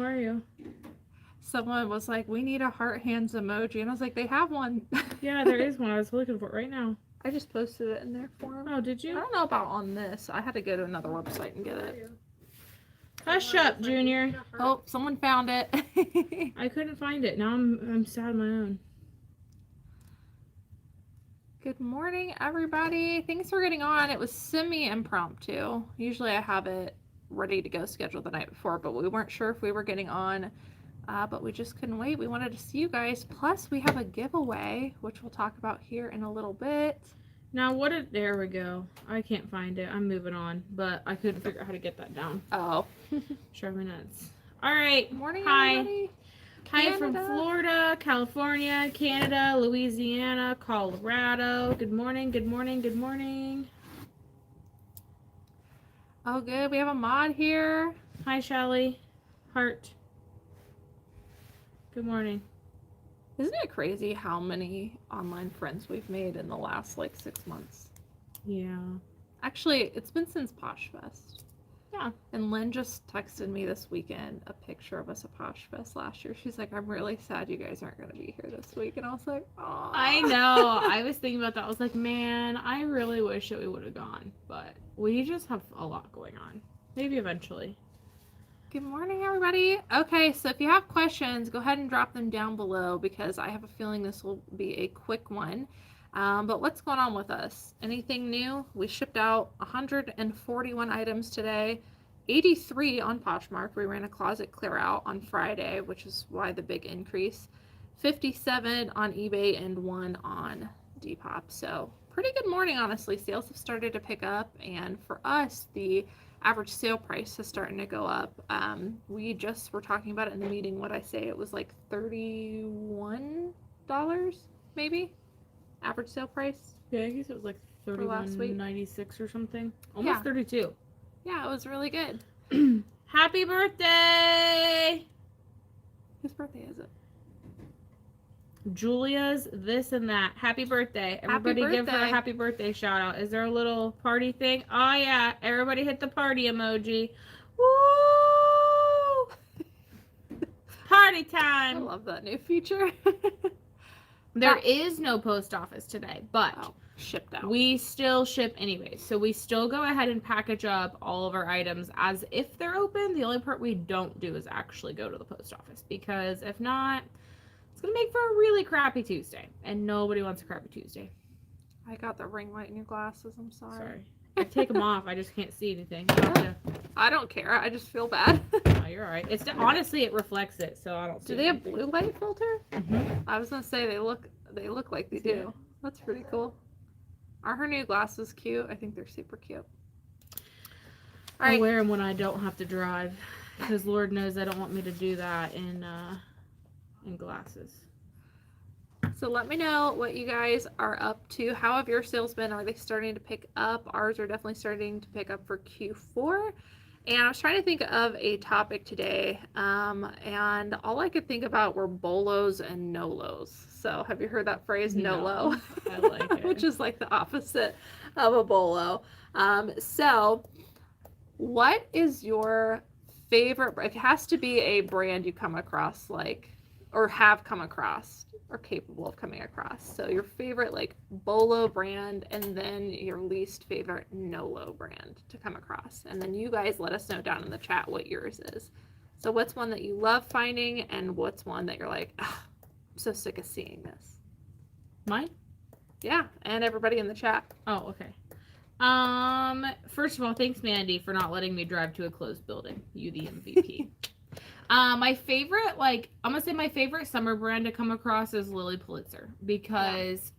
are you? Someone was like, we need a heart hands emoji. And I was like, they have one. Yeah, there is one. I was looking for it right now. I just posted it in there for them. Oh, did you? I don't know about on this. I had to go to another website and get it. Hush up, Junior. Oh, someone found it. I couldn't find it. Now I'm sad on my own. Good morning, everybody. Thanks for getting on. It was semi-impromptu. Usually I have it ready to go scheduled the night before, but we weren't sure if we were getting on. But we just couldn't wait. We wanted to see you guys. Plus, we have a giveaway, which we'll talk about here in a little bit. Now, there we go. I can't find it. I'm moving on, but I couldn't figure out how to get that down. Oh. Drive me nuts. All right. Morning, hi. everybody. Hi from Florida, California, Canada, Louisiana, Colorado. Good morning, good morning, good morning. Oh, good. We have a mod here. Hi, Shelly. Heart. Good morning. Isn't it crazy how many online friends we've made in the last, 6 months? Yeah. Actually, it's been since Posh Fest. Yeah. And Lynn just texted me this weekend a picture of us at Posh Fest last year. She's like, I'm really sad you guys aren't going to be here this week. And I was like, oh. I know. I was thinking about that. I was like, man, I really wish that we would have gone. But we just have a lot going on. Maybe eventually. Good morning, everybody. Okay, so if you have questions, go ahead and drop them down below because I have a feeling this will be a quick one. But what's going on with us? Anything new? We shipped out 141 items today, 83 on Poshmark. We ran a closet clear out on Friday, which is why the big increase. 57 on eBay and 1 on Depop. So pretty good morning, honestly. Sales have started to pick up, and for us, the average sale price is starting to go up. We just were talking about it in the meeting. What I say, it was like $31, maybe. Average sale price. Yeah, I guess it was like $31.96 or something. Almost 32. Yeah, it was really good. Happy birthday! Whose birthday is it? Julia's this and that. Happy birthday. Everybody give her a happy birthday shout out. Is there a little party thing? Oh yeah, everybody hit the party emoji. Woo! Party time. I love that new feature. There is no post office today, but shipped out. We still ship anyways. So we still go ahead and package up all of our items as if they're open. The only part we don't do is actually go to the post office, because if not, it's going to make for a really crappy Tuesday, and nobody wants a crappy Tuesday. I got the ring light in your glasses. I'm sorry. I take them off. I just can't see anything. I don't care. I just feel bad. Oh, you're all right. Honestly, it reflects it, so I don't see Do they have blue light filter? Mm-hmm. I was going to say they look like they do. That's pretty cool. Are her new glasses cute? I think they're super cute. All right. I wear them when I don't have to drive, because Lord knows I don't want me to do that in glasses. So let me know what you guys are up to. How have your sales been? Are they starting to pick up? Ours are definitely starting to pick up for Q4. And I was trying to think of a topic today, and all I could think about were bolos and no-los. So have you heard that phrase, no-lo? I like it. Which is like the opposite of a bolo. So what is your favorite? It has to be a brand you come across, or have come across, or capable of coming across. So your favorite bolo brand, and then your least favorite no-lo brand to come across. And then you guys let us know down in the chat what yours is. So what's one that you love finding, and what's one that you're like, I'm so sick of seeing this? Mine? Yeah, and everybody in the chat. Oh, okay. First of all, thanks Mandy for not letting me drive to a closed building. You the MVP. My favorite, I'm gonna say my favorite summer brand to come across is Lily Pulitzer, because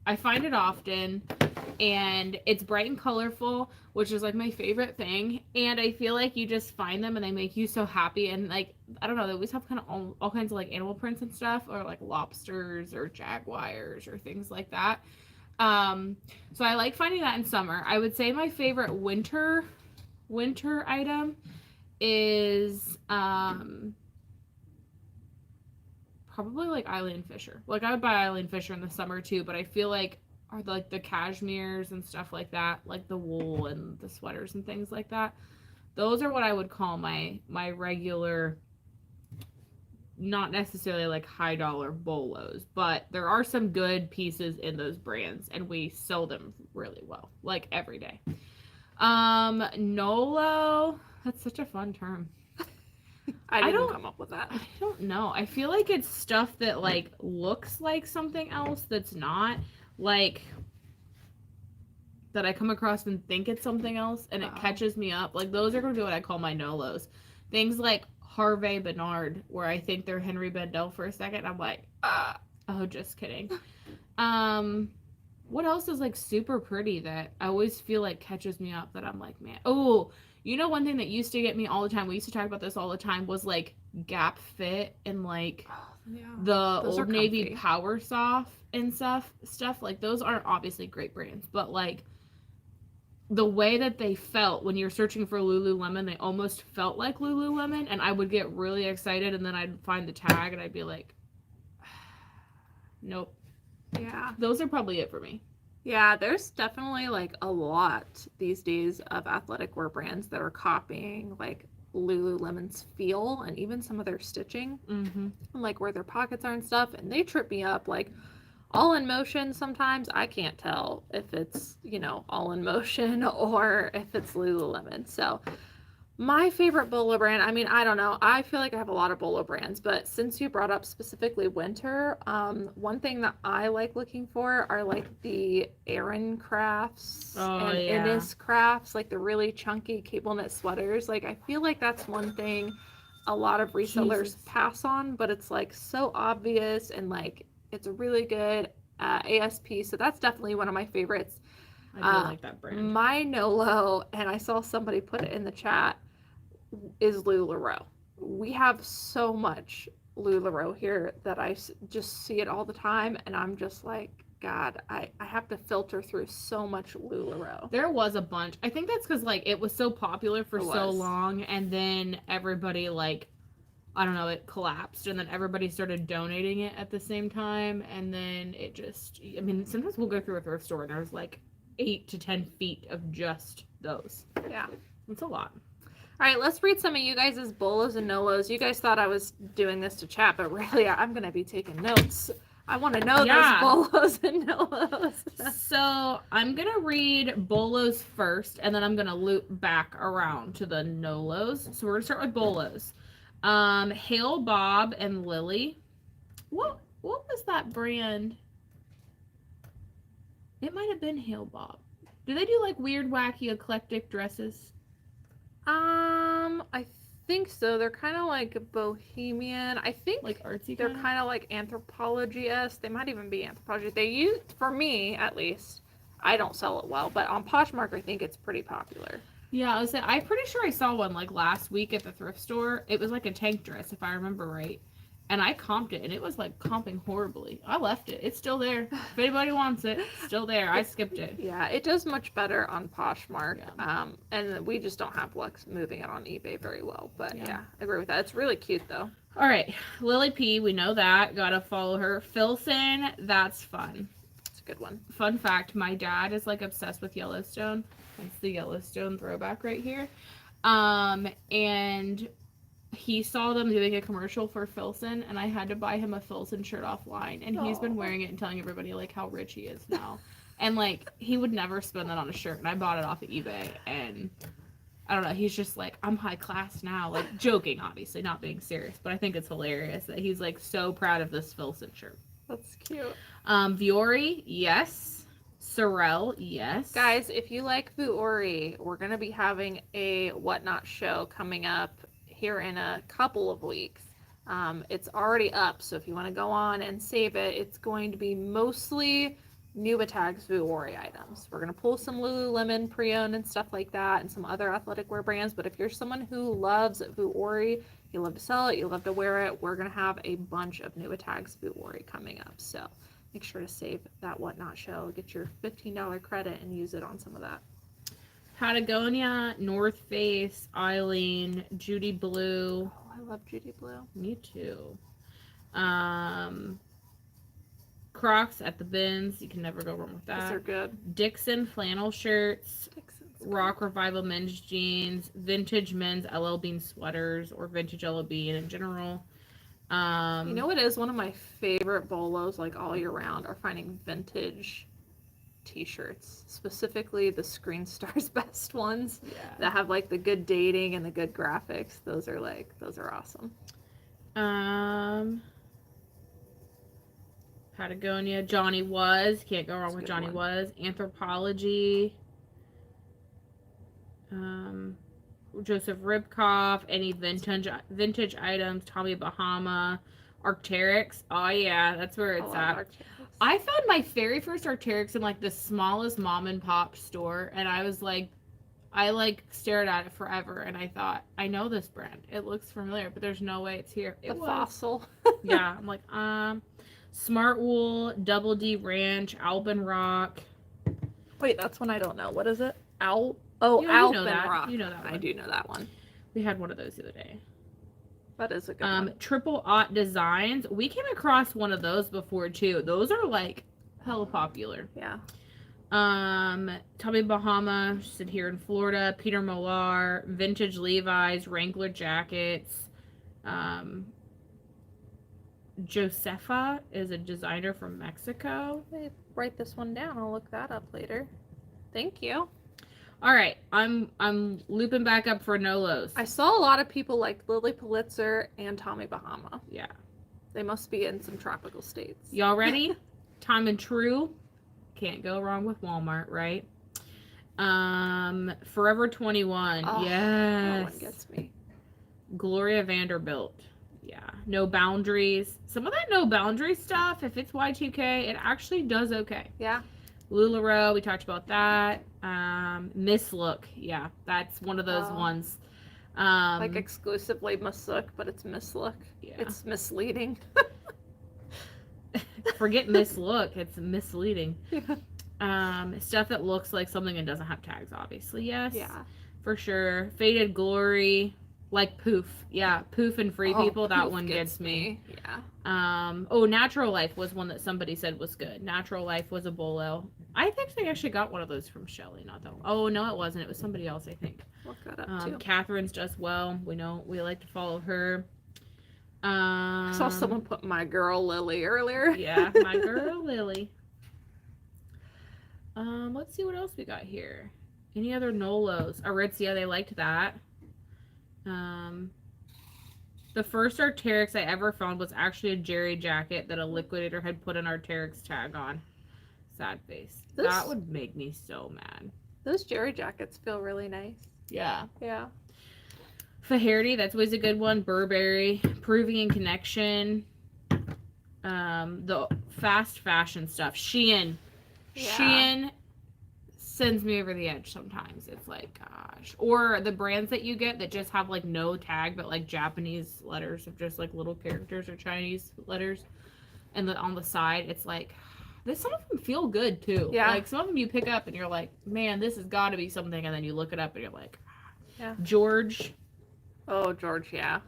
I find it often, and it's bright and colorful, which is my favorite thing. And I feel like you just find them and they make you so happy. And I don't know, they always have kind of all kinds of animal prints and stuff, or lobsters or jaguars or things like that. So I like finding that in summer. I would say my favorite winter item is probably Eileen Fisher. I would buy Eileen Fisher in the summer too, but I feel are the cashmeres and stuff like that, the wool and the sweaters and things like that. Those are what I would call my regular not necessarily like high dollar bolos, but there are some good pieces in those brands and we sell them really well, like every day. Nolo, that's such a fun term. I didn't come up with that. I don't know. I feel like it's stuff that like looks like something else that's not, like that I come across and think it's something else and it catches me up. Like those are going to be what I call my Nolos. Things like Harvey Bernard, where I think they're Henry Bendel for a second. I'm like, oh, just kidding. What else is like super pretty that I always feel like catches me up that I'm like, man. Oh, you know, one thing that used to get me all the time, we used to talk about this all the time, was like Gap Fit and like the Those Old Navy Power Soft and stuff. Like those aren't obviously great brands, but like the way that they felt when you're searching for Lululemon, they almost felt like Lululemon, and I would get really excited, and then I'd find the tag, and I'd be like, nope. Yeah. Those are probably it for me. Yeah, there's definitely like a lot these days of athletic wear brands that are copying like Lululemon's feel and even some of their stitching, like where their pockets are and stuff, and they trip me up. Like All in Motion, sometimes I can't tell if it's, you know, All in Motion or if it's Lululemon. So my favorite bolo brand, I mean, I don't know. I feel like I have a lot of bolo brands, but since you brought up specifically winter, one thing that I like looking for are like the Aran crafts and Innis crafts, like the really chunky cable knit sweaters. Like I feel like that's one thing a lot of resellers pass on, but it's like so obvious and like it's a really good ASP. So that's definitely one of my favorites. I do like that brand. My Nolo, and I saw somebody put it in the chat, is LuLaRoe. We have so much LuLaRoe here that I just see it all the time, and I'm just like, God, I have to filter through so much LuLaRoe. There was a bunch. I think that's because like it was so popular for so long, and then everybody like, I don't know, it collapsed, and then everybody started donating it at the same time, and then it just, I mean, sometimes we'll go through a thrift store and there's like 8 to 10 feet of just those. Yeah. It's a lot. All right, let's read some of you guys' bolos and nolos. You guys thought I was doing this to chat, but really I'm going to be taking notes. I want to know those bolos and nolos. So I'm going to read bolos first, and then I'm going to loop back around to the nolos. So we're going to start with bolos. Hale Bob and Lily. What was that brand? It might have been Hale Bob. Do they do like weird, wacky, eclectic dresses? I think so. They're kind of like bohemian. I think like artsy. They're kind of like Anthropologie-esque. They might even be Anthropologie. They use, for me at least, I don't sell it well, but on Poshmark I think it's pretty popular. Yeah, I'm pretty sure I saw one like last week at the thrift store. It was like a tank dress, if I remember right. And I comped it, and it was like comping horribly. I left it. It's still there. If anybody wants it, it's still there. I skipped it. Yeah, it does much better on Poshmark. Yeah. And we just don't have luck moving it on eBay very well. But yeah, I agree with that. It's really cute, though. All right. Lily P, we know that. Gotta follow her. Filson, that's fun. It's a good one. Fun fact, my dad is like obsessed with Yellowstone. That's the Yellowstone throwback right here. And he saw them doing a commercial for Filson, and I had to buy him a Filson shirt offline, and he's been wearing it and telling everybody like how rich he is now. And like he would never spend that on a shirt, and I bought it off of eBay, and I don't know, he's just like, I'm high class now, like joking, obviously, not being serious, but I think it's hilarious that he's like so proud of this Filson shirt. That's cute. Vuori, yes. Sorel, yes. Guys, if you like Vuori, we're gonna be having a Whatnot show coming up here in a couple of weeks. It's already up, so if you want to go on and save it, it's going to be mostly Nubitags Vuori items. We're going to pull some Lululemon pre-owned and stuff like that, and some other athletic wear brands, but if you're someone who loves Vuori, you love to sell it, you love to wear it, we're going to have a bunch of Nubitags Vuori coming up, so make sure to save that Whatnot show, get your $15 credit, and use it on some of that. Patagonia, North Face, Eileen, Judy Blue. Oh, I love Judy Blue. Me too. Crocs at the bins. You can never go wrong with that. Those are good. Dixon flannel shirts. Rock Revival men's jeans. Vintage men's LL Bean sweaters or vintage LL Bean in general. You know what is one of my favorite bolos, like all year round, are finding vintage t-shirts, specifically the Screen Star's best ones that have like the good dating and the good graphics. Those are awesome. Patagonia, Johnny Was, can't go wrong That's a with good Johnny one. Was. Anthropology, Joseph Ribkoff, any vintage items, Tommy Bahama, Arc'teryx. Oh yeah, that's where it's at. Arc'teryx. I found my very first Arc'teryx in like the smallest mom and pop store, and I was like, I like stared at it forever, and I thought, I know this brand. It looks familiar, but there's no way it's here. It The was. Fossil. Yeah, I'm like, Smart Wool, Double D Ranch, Alpen Rock. Wait, that's one I don't know. What is it? Yeah, Alpen Rock. You know that one. I do know that one. We had one of those the other day. That is a good one. Triple Aught Designs. We came across one of those before too. Those are like hella popular. Yeah. Tommy Bahama, sit here in Florida. Peter Millar, vintage Levi's, Wrangler jackets. Josefa is a designer from Mexico. Let me write this one down. I'll look that up later. Thank you. All right, I'm looping back up for Nolos. I saw a lot of people like Lily Pulitzer and Tommy Bahama. Yeah. They must be in some tropical states. Y'all ready? Time and True. Can't go wrong with Walmart, right? Forever 21. Oh, yes. That one gets me. Gloria Vanderbilt. Yeah. No Boundaries. Some of that No Boundaries stuff, if it's Y2K, it actually does okay. Yeah. LuLaRoe, we talked about that. Miss Look. Yeah, that's one of those ones. Like exclusively Miss Look, but it's Miss Look. Yeah. It's misleading. Forget Miss Look, it's misleading. Yeah. Stuff that looks like something and doesn't have tags, obviously. Yes. Yeah. For sure. Faded Glory, like Poof. Yeah, Poof and Free People, that Poof one gets me. Yeah. Natural Life was one that somebody said was good. Natural Life was a bolo. I think they actually got one of those from Shelly, not that one. Oh, no, it wasn't. It was somebody else, I think. Look that up too. Catherine's Just Well. We know we like to follow her. I saw someone put My Girl Lily earlier. Yeah, My Girl Lily. Let's see what else we got here. Any other Nolos? Aritzia, they liked that. The first Arc'teryx I ever found was actually a Jerry jacket that a liquidator had put an Arc'teryx tag on. Sad face. That would make me so mad. Those Jerry jackets feel really nice. Yeah. Yeah. Faherty, that's always a good one. Burberry, Peruvian Connection. The fast fashion stuff. Shein. Yeah. Shein sends me over the edge sometimes. It's like, gosh. Or the brands that you get that just have like no tag, but like Japanese letters of just like little characters or Chinese letters. And on the side, it's like, some of them feel good too. Yeah. Like some of them you pick up and you're like, man, this has got to be something. And then you look it up and you're like, yeah. George. Oh, George, yeah.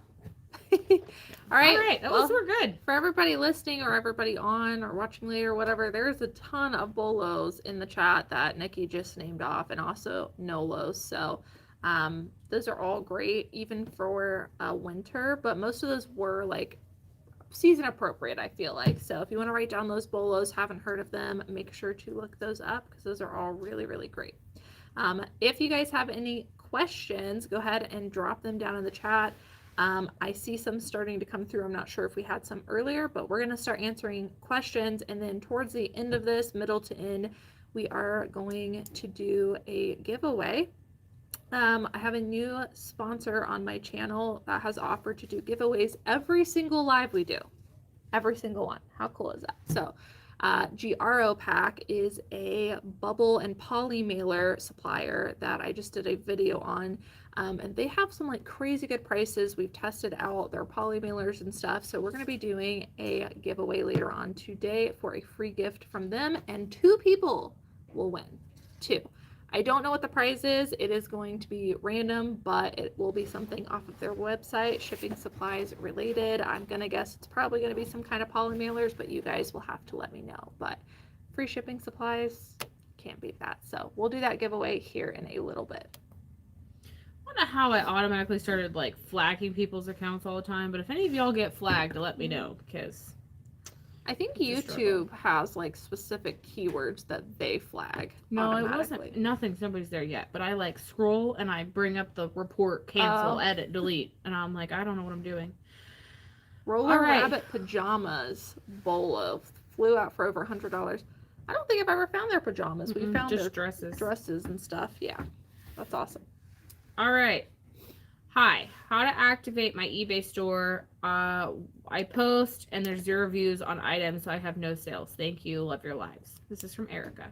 All right. Those were good. For everybody listening or everybody on or watching later or whatever, there's a ton of bolos in the chat that Nikki just named off, and also Nolos. So those are all great, even for winter, but most of those were like season appropriate, I feel like. So if you want to write down those bolos, haven't heard of them, make sure to look those up because those are all really, really great. If you guys have any questions, go ahead and drop them down in the chat. I see some starting to come through. I'm not sure if we had some earlier, but we're going to start answering questions. And then towards the end of this, middle to end, we are going to do a giveaway. I have a new sponsor on my channel that has offered to do giveaways every single live we do. Every single one. How cool is that? So GRO Pack is a bubble and poly mailer supplier that I just did a video on, and they have some like crazy good prices. We've tested out their poly mailers and stuff, so we're going to be doing a giveaway later on today for a free gift from them, and 2 people will win. 2. I don't know what the prize is. It is going to be random, but it will be something off of their website, shipping supplies related. I'm going to guess it's probably going to be some kind of poly mailers, but you guys will have to let me know. But free shipping supplies, can't beat that. So we'll do that giveaway here in a little bit. don't know how I automatically started like flagging people's accounts all the time, but if any of y'all get flagged, let me know because I think it's a struggle. YouTube has like specific keywords that they flag No, it automatically. wasn't. Nothing. Nobody's there yet. But I like scroll and I bring up the report, cancel, Oh. edit, delete, and I'm like, I don't know what I'm doing. Roller All right. Rabbit pajamas bolo flew out for over $100. I don't think I've ever found their pajamas. We found just their dresses and stuff. Yeah, that's awesome. All right. Hi. How to activate my eBay store? I post and there's 0 views on items, so I have no sales. Thank you. Love your lives. This is from Erica.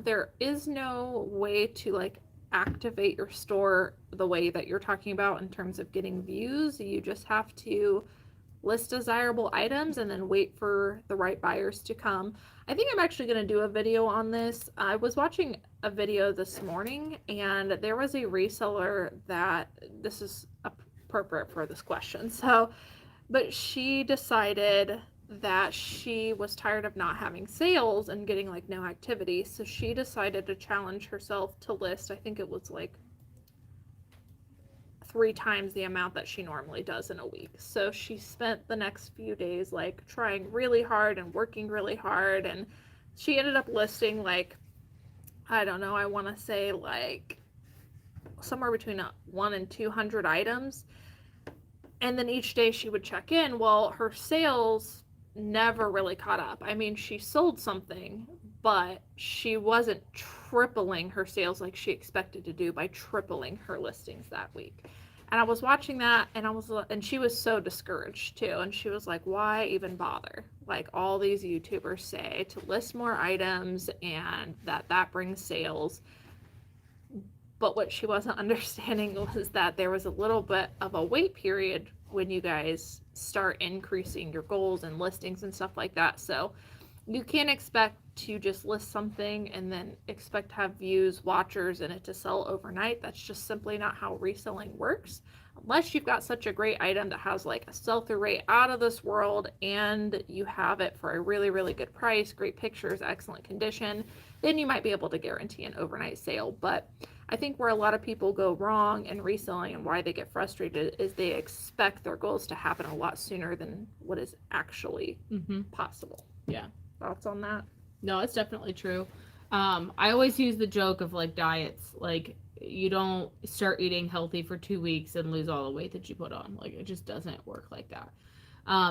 There is no way to like activate your store the way that you're talking about in terms of getting views. You just have to list desirable items and then wait for the right buyers to come. I think I'm actually going to do a video on this. I was watching a video this morning and there was a reseller that, this is appropriate for this question. But she decided that she was tired of not having sales and getting like no activity. So she decided to challenge herself to list, I think it was like 3 times the amount that she normally does in a week. So she spent the next few days like trying really hard and working really hard, and she ended up listing like, I don't know, I want to say like somewhere between 1 and 200 items. And then each day she would check in. Well, her sales never really caught up. I mean, she sold something, but she wasn't tripling her sales like she expected to do by tripling her listings that week. And I was watching that and she was so discouraged too. And she was like, why even bother? Like all these YouTubers say to list more items and that brings sales. But what she wasn't understanding was that there was a little bit of a wait period when you guys start increasing your goals and listings and stuff like that. So you can't expect to just list something and then expect to have views, watchers, and it to sell overnight. That's just simply not how reselling works. Unless you've got such a great item that has like a sell-through rate out of this world and you have it for a really, really good price, great pictures, excellent condition, then you might be able to guarantee an overnight sale. But I think where a lot of people go wrong in reselling and why they get frustrated is they expect their goals to happen a lot sooner than what is actually possible. Yeah. Thoughts on that? No, it's definitely true. I always use the joke of like diets. Like you don't start eating healthy for 2 weeks and lose all the weight that you put on. Like it just doesn't work like that.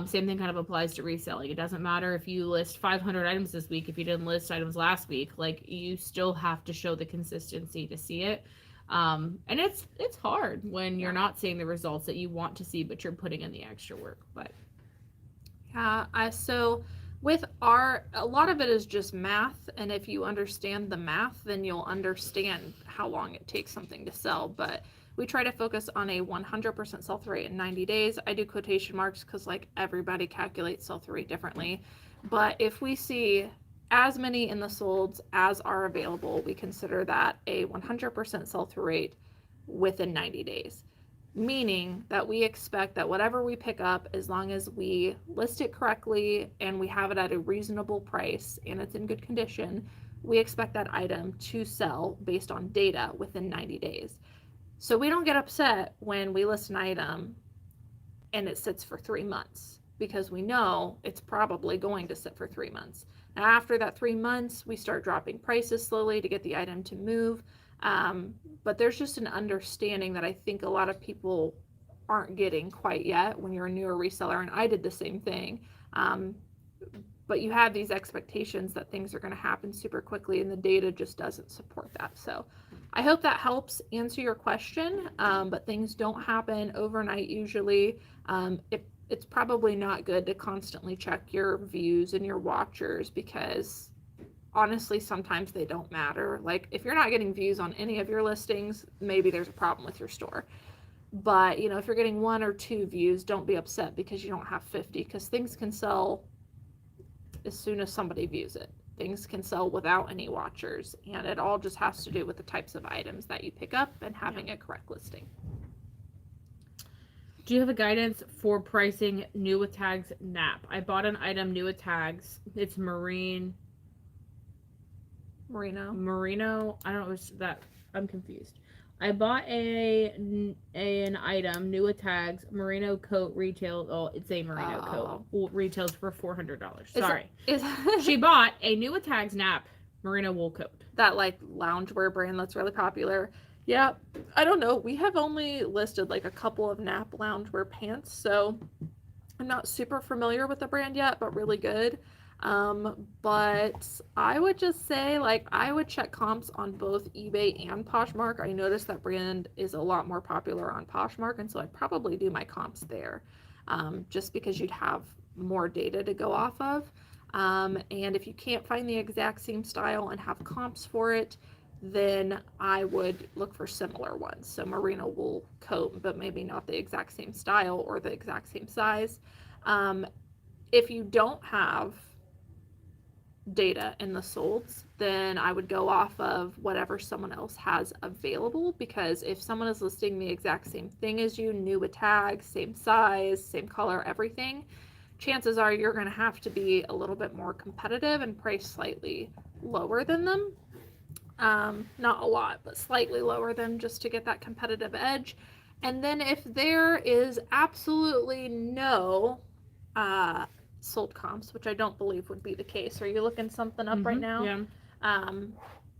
Same thing kind of applies to reselling. It doesn't matter if you list 500 items this week, if you didn't list items last week, like you still have to show the consistency to see it. And it's hard when you're not seeing the results that you want to see, but you're putting in the extra work. But yeah, so with a lot of it is just math, and if you understand the math, then you'll understand how long it takes something to sell. But we try to focus on a 100% sell-through rate in 90 days. I do quotation marks because like everybody calculates sell-through rate differently. But if we see as many in the solds as are available, we consider that a 100% sell-through rate within 90 days. Meaning that we expect that whatever we pick up, as long as we list it correctly and we have it at a reasonable price and it's in good condition, we expect that item to sell based on data within 90 days. So we don't get upset when we list an item and it sits for 3 months because we know it's probably going to sit for 3 months. Now, after that 3 months, we start dropping prices slowly to get the item to move. But there's just an understanding that I think a lot of people aren't getting quite yet when you're a newer reseller, and I did the same thing. But you have these expectations that things are going to happen super quickly, and the data just doesn't support that. So I hope that helps answer your question, but things don't happen overnight usually. It's probably not good to constantly check your views and your watchers because honestly, sometimes they don't matter. Like if you're not getting views on any of your listings, maybe there's a problem with your store. But if you're getting 1 or 2 views, don't be upset because you don't have 50, because things can sell as soon as somebody views it. Things can sell without any watchers, and it all just has to do with the types of items that you pick up and having a correct listing. Do you have a guidance for pricing new with tags nap? I bought an item new with tags. It's Merino. I don't know, that I'm confused. I bought an item new with tags, merino coat retail. Oh, it's a merino coat. Well, retails for $400. Sorry. She bought a new with tags nap merino wool coat. That like loungewear brand that's really popular. Yeah, I don't know. We have only listed like a couple of nap loungewear pants, so I'm not super familiar with the brand yet, but really good. But I would just say, like, I would check comps on both eBay and Poshmark. I noticed that brand is a lot more popular on Poshmark, and so I'd probably do my comps there, just because you'd have more data to go off of. And if you can't find the exact same style and have comps for it, then I would look for similar ones. So merino wool coat, but maybe not the exact same style or the exact same size. If you don't have data in the solds, then I would go off of whatever someone else has available, because if someone is listing the exact same thing as you, new with tags, same size, same color, everything, chances are you're going to have to be a little bit more competitive and price slightly lower than them. Not a lot, but slightly lower than, just to get that competitive edge. And then if there is absolutely no sold comps, which I don't believe would be the case. Are you looking something up right now? Yeah.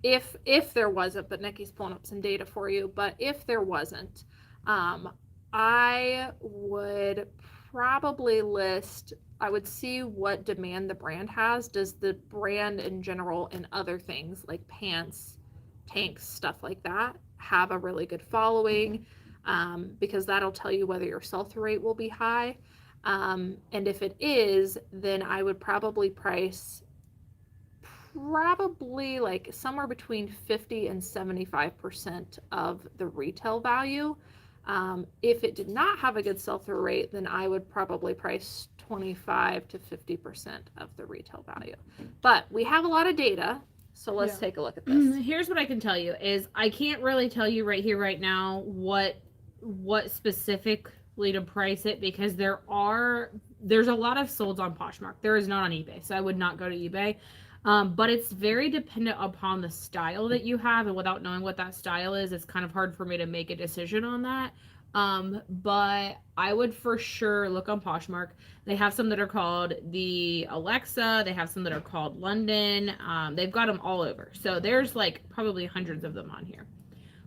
If there wasn't, but Nikki's pulling up some data for you, but if there wasn't, I would probably list, I would see what demand the brand has. Does the brand in general and other things like pants, tanks, stuff like that have a really good following? Because that'll tell you whether your sell-through rate will be high. And if it is, then I would probably price like somewhere between 50 and 75% of the retail value. If it did not have a good sell-through rate, then I would probably price 25 to 50% of the retail value. But we have a lot of data, so let's take a look at this. Here's what I can tell you is I can't really tell you right here, right now, what specifically to price it, because there's a lot of solds on Poshmark. There is not on eBay, so I would not go to eBay. But it's very dependent upon the style that you have, and without knowing what that style is, it's kind of hard for me to make a decision on that. But I would for sure look on Poshmark. They have some that are called the Alexa. They have some that are called London. They've got them all over. So there's like probably hundreds of them on here.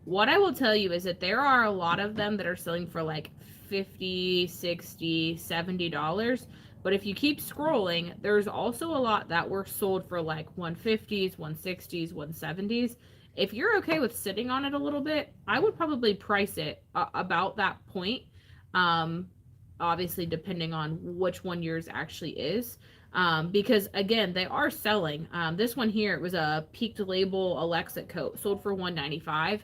What I will tell you is that there are a lot of them that are selling for like $50, $60, $70. But if you keep scrolling, there's also a lot that were sold for like 150s, 160s, 170s. If you're okay with sitting on it a little bit, I would probably price it about that point. Obviously, depending on which one yours actually is. Because again, they are selling. This one here, it was a peaked label Alexa coat, sold for $195.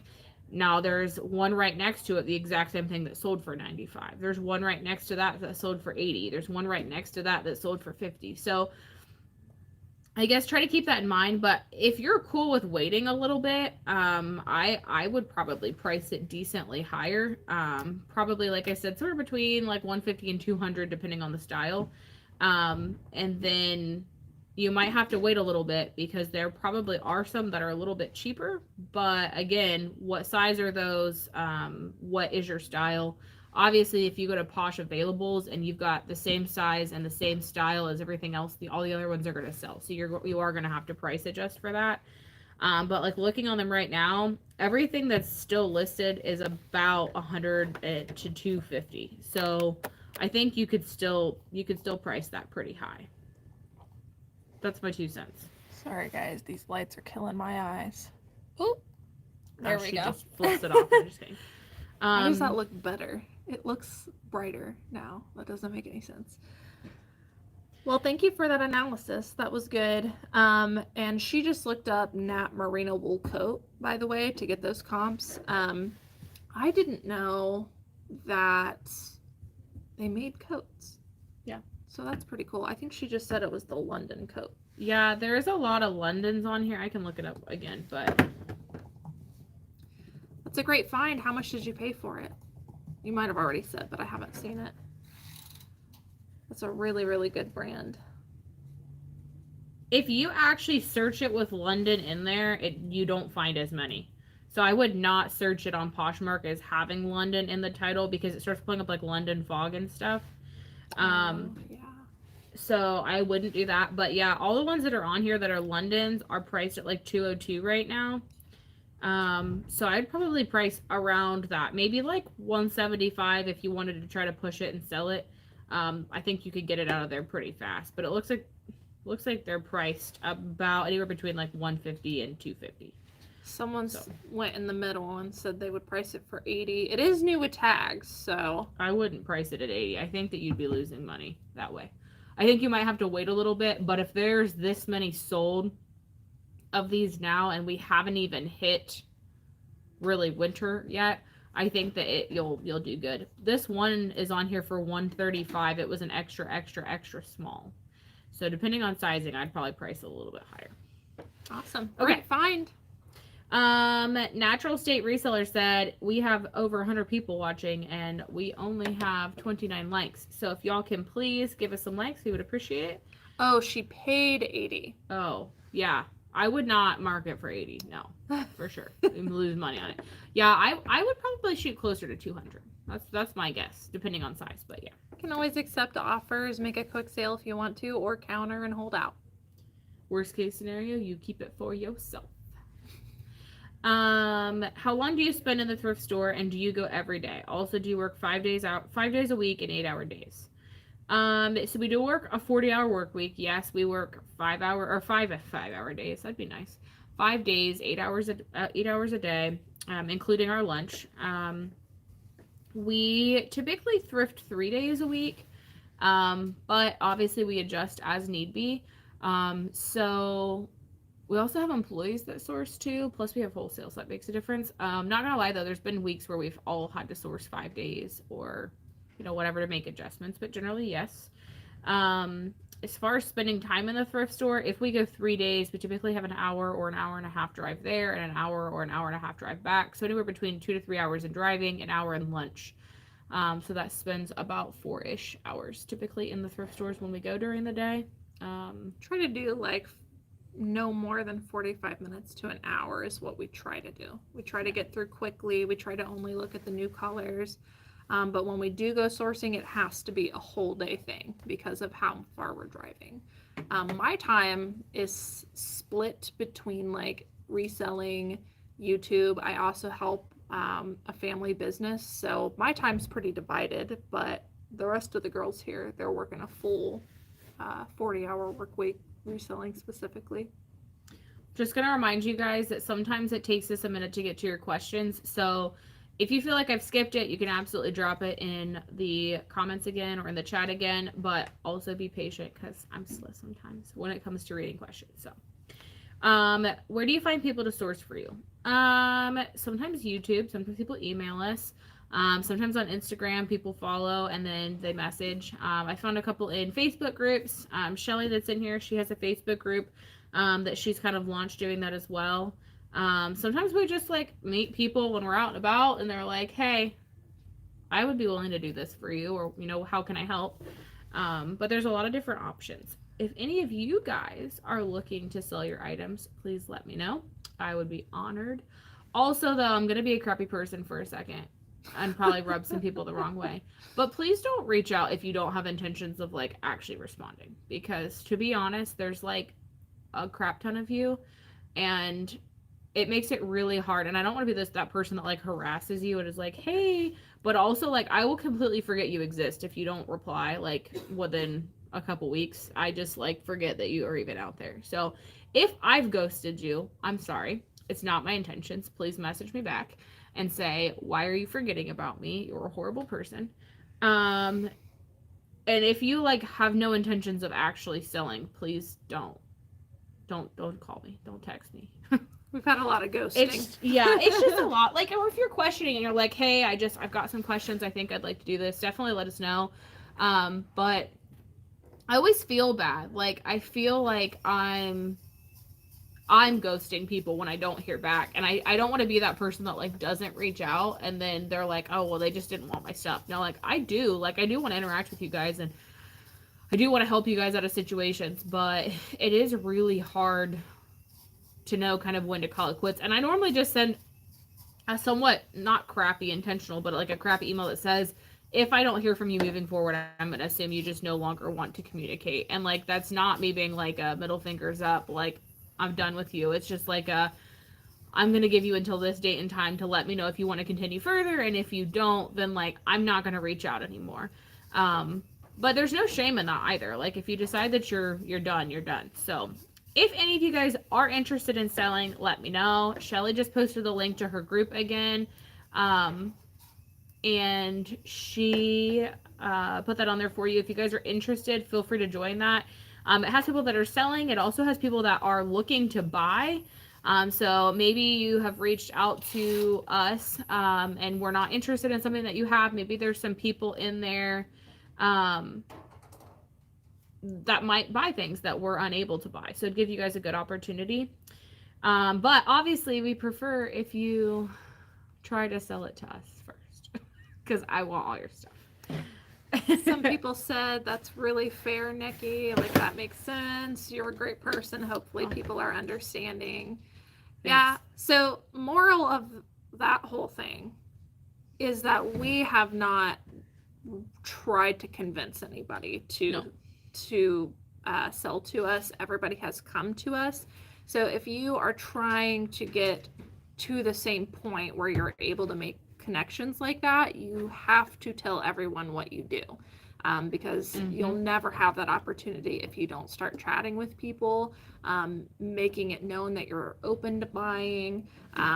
Now there's one right next to it, the exact same thing that sold for $95. There's one right next to that sold for $80. There's one right next to that sold for $50. So I guess try to keep that in mind. But if you're cool with waiting a little bit, I would probably price it decently higher. Probably, like I said, somewhere between like 150 and 200, depending on the style. And then you might have to wait a little bit, because there probably are some that are a little bit cheaper. But again, what size are those? What is your style? Obviously, if you go to Posh Availables and you've got the same size and the same style as everything else, all the other ones are going to sell. So you are going to have to price adjust for that. But like looking on them right now, everything that's still listed is about 100 to 250. So I think you could still price that pretty high. That's my 2 cents. Sorry guys, these lights are killing my eyes. Oop. There we go. She just flips it off. I'm just kidding. How does that look better? It looks brighter now. That doesn't make any sense. Well, thank you for that analysis. That was good. And she just looked up nap merino wool coat, by the way, to get those comps. I didn't know that they made coats. Yeah. So that's pretty cool. I think she just said it was the London coat. Yeah, there's a lot of Londons on here. I can look it up again, but that's a great find. How much did you pay for it? You might have already said, but I haven't seen it. That's a really, really good brand. If you actually search it with London in there, you don't find as many. So I would not search it on Poshmark as having London in the title because it starts pulling up like London fog and stuff. Yeah. So I wouldn't do that. But yeah, all the ones that are on here that are London's are priced at like 202 right now. So I'd probably price around that. Maybe like 175 if you wanted to try to push it and sell it. I think you could get it out of there pretty fast. But it looks like they're priced about anywhere between like 150 and 250. Someone went in the middle and said they would price it for 80. It is new with tags, so I wouldn't price it at 80. I think that you'd be losing money that way. I think you might have to wait a little bit, but if there's this many sold of these now and we haven't even hit really winter yet, I think that you'll do good. This one is on here for 135. It was an extra small. So depending on sizing, I'd probably price it a little bit higher. Awesome. Okay. Great find. Natural State Reseller said we have over 100 people watching and we only have 29 likes. So if y'all can please give us some likes, we would appreciate it. Oh, she paid 80. Oh, yeah. I would not mark it for 80. No, for sure. We lose money on it. Yeah, I would probably shoot closer to 200. That's my guess, depending on size. But yeah, You can always accept offers, make a quick sale if you want to, or counter and hold out. worst case scenario, you keep it for yourself. How long do you spend in the thrift store, and do you go every day? Also, do you work 5 days a week and 8-hour days? So we do work a 40-hour work week. Yes, we work 5 5-hour days. That'd be nice. 5 days, 8 hours a day, including our lunch. We typically thrift 3 days a week, but obviously we adjust as need be. So we also have employees that source too, plus we have wholesale, so that makes a difference. Not gonna lie though, there's been weeks where we've all had to source 5 days or, whatever to make adjustments, but generally, yes. As far as spending time in the thrift store, if we go 3 days, we typically have an hour or an hour and a half drive there and an hour or an hour and a half drive back. So anywhere between 2 to 3 hours in driving, an hour in lunch. So that spends about 4-ish hours typically in the thrift stores when we go during the day. Try to do like no more than 45 minutes to an hour is what we try to do. We try to get through quickly. We try to only look at the new colors. But when we do go sourcing, it has to be a whole day thing because of how far we're driving. My time is split between like reselling, YouTube. I also help a family business. So my time's pretty divided, but the rest of the girls here, they're working a full 40-hour work week, reselling specifically. Just going to remind you guys that sometimes it takes us a minute to get to your questions. So if you feel like I've skipped it, you can absolutely drop it in the comments again or in the chat again, but also be patient because I'm slow sometimes when it comes to reading questions. So, where do you find people to source for you? Sometimes YouTube, sometimes people email us. Sometimes on Instagram, people follow and then they message. I found a couple in Facebook groups. Shelly that's in here, she has a Facebook group that she's kind of launched doing that as well. Sometimes we just like meet people when we're out and about and they're like, hey, I would be willing to do this for you, or how can I help? But there's a lot of different options. If any of you guys are looking to sell your items, please let me know. I would be honored. Also though, I'm gonna be a crappy person for a second and probably rub some people the wrong way, but please don't reach out if you don't have intentions of like actually responding, because to be honest, there's like a crap ton of you and it makes it really hard. And I don't want to be that person that like harasses you and is like, hey, but also like I will completely forget you exist if you don't reply like within a couple weeks. I just like forget that you are even out there. So if I've ghosted you, I'm sorry. It's not my intentions. Please message me back and say, why are you forgetting about me? You're a horrible person. And if you like have no intentions of actually selling, please don't call me. Don't text me. We've had a lot of ghosting. It's just a lot. Like, or if you're questioning and you're like, hey, I've got some questions. I think I'd like to do this. Definitely let us know. But I always feel bad. Like, I feel like I'm ghosting people when I don't hear back. And I don't want to be that person that like doesn't reach out and then they're like, oh, well, they just didn't want my stuff. No, like I do want to interact with you guys and I do want to help you guys out of situations, but it is really hard to know kind of when to call it quits. And I normally just send a somewhat not crappy intentional, but like a crappy email that says, if I don't hear from you moving forward, I'm going to assume you just no longer want to communicate. And like, that's not me being like a middle fingers up, like I'm done with you. It's just like I'm going to give you until this date and time to let me know if you want to continue further. And if you don't, then like, I'm not going to reach out anymore. But there's no shame in that either. Like if you decide that you're done, you're done. So if any of you guys are interested in selling, let me know. Shelly just posted the link to her group again. And she put that on there for you. If you guys are interested, feel free to join that. It has people that are selling. It also has people that are looking to buy. So maybe you have reached out to us and we're not interested in something that you have. Maybe there's some people in there that might buy things that we're unable to buy. So it'd give you guys a good opportunity. But obviously we prefer if you try to sell it to us first because I want all your stuff. Some people said that's really fair, Nikki. Like that makes sense. You're a great person. Hopefully people are understanding. Yeah. So moral of that whole thing is that we have not tried to convince anybody to sell to us. Everybody has come to us. So if you are trying to get to the same point where you're able to make connections like that, you have to tell everyone what you do, because you'll never have that opportunity if you don't start chatting with people, making it known that you're open to buying,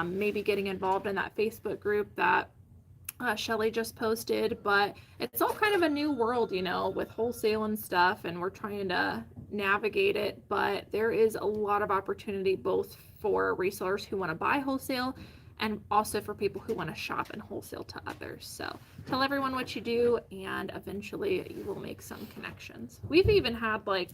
maybe getting involved in that Facebook group that Shelly just posted. But it's all kind of a new world, you know, with wholesale and stuff, and we're trying to navigate it. But there is a lot of opportunity both for resellers who want to buy wholesale and also for people who want to shop and wholesale to others. So tell everyone what you do, and eventually you will make some connections. We've even had like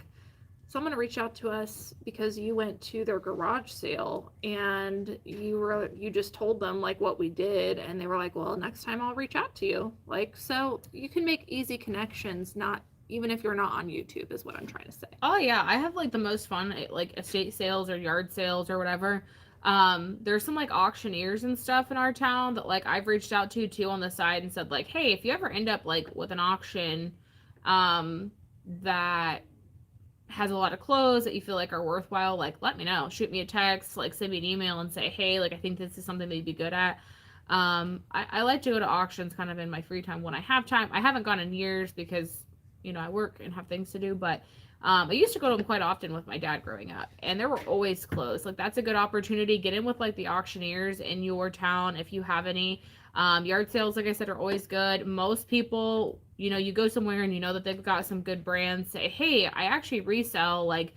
someone reach out to us because you went to their garage sale and you just told them like what we did, and they were like, well, next time I'll reach out to you. Like, so you can make easy connections, not even if you're not on YouTube, is what I'm trying to say. Oh yeah, I have like the most fun at like estate sales or yard sales or whatever. There's some like auctioneers and stuff in our town that like I've reached out to too on the side and said like, hey, if you ever end up like with an auction that has a lot of clothes that you feel like are worthwhile, like let me know. Shoot me a text, like send me an email and say, hey, like I think this is something that you'd be good at. I like to go to auctions kind of in my free time when I have time. I haven't gone in years because, you know, I work and have things to do, but I used to go to them quite often with my dad growing up, and they were always closed. Like that's a good opportunity. Get in with like the auctioneers in your town if you have any. Yard sales, like I said, are always good. Most people, you know, you go somewhere and you know that they've got some good brands, say, hey, I actually resell, like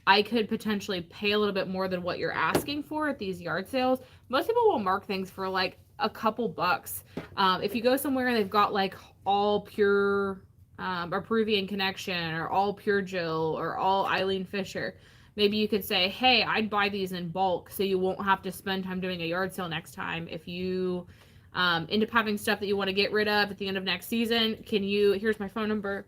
I could potentially pay a little bit more than what you're asking for at these yard sales. Most people will mark things for like a couple bucks. If you go somewhere and they've got like all pure or Peruvian Connection or all Pure Jill or all Eileen Fisher, maybe you could say, hey, I'd buy these in bulk so you won't have to spend time doing a yard sale next time. If you end up having stuff that you want to get rid of at the end of next season, here's my phone number.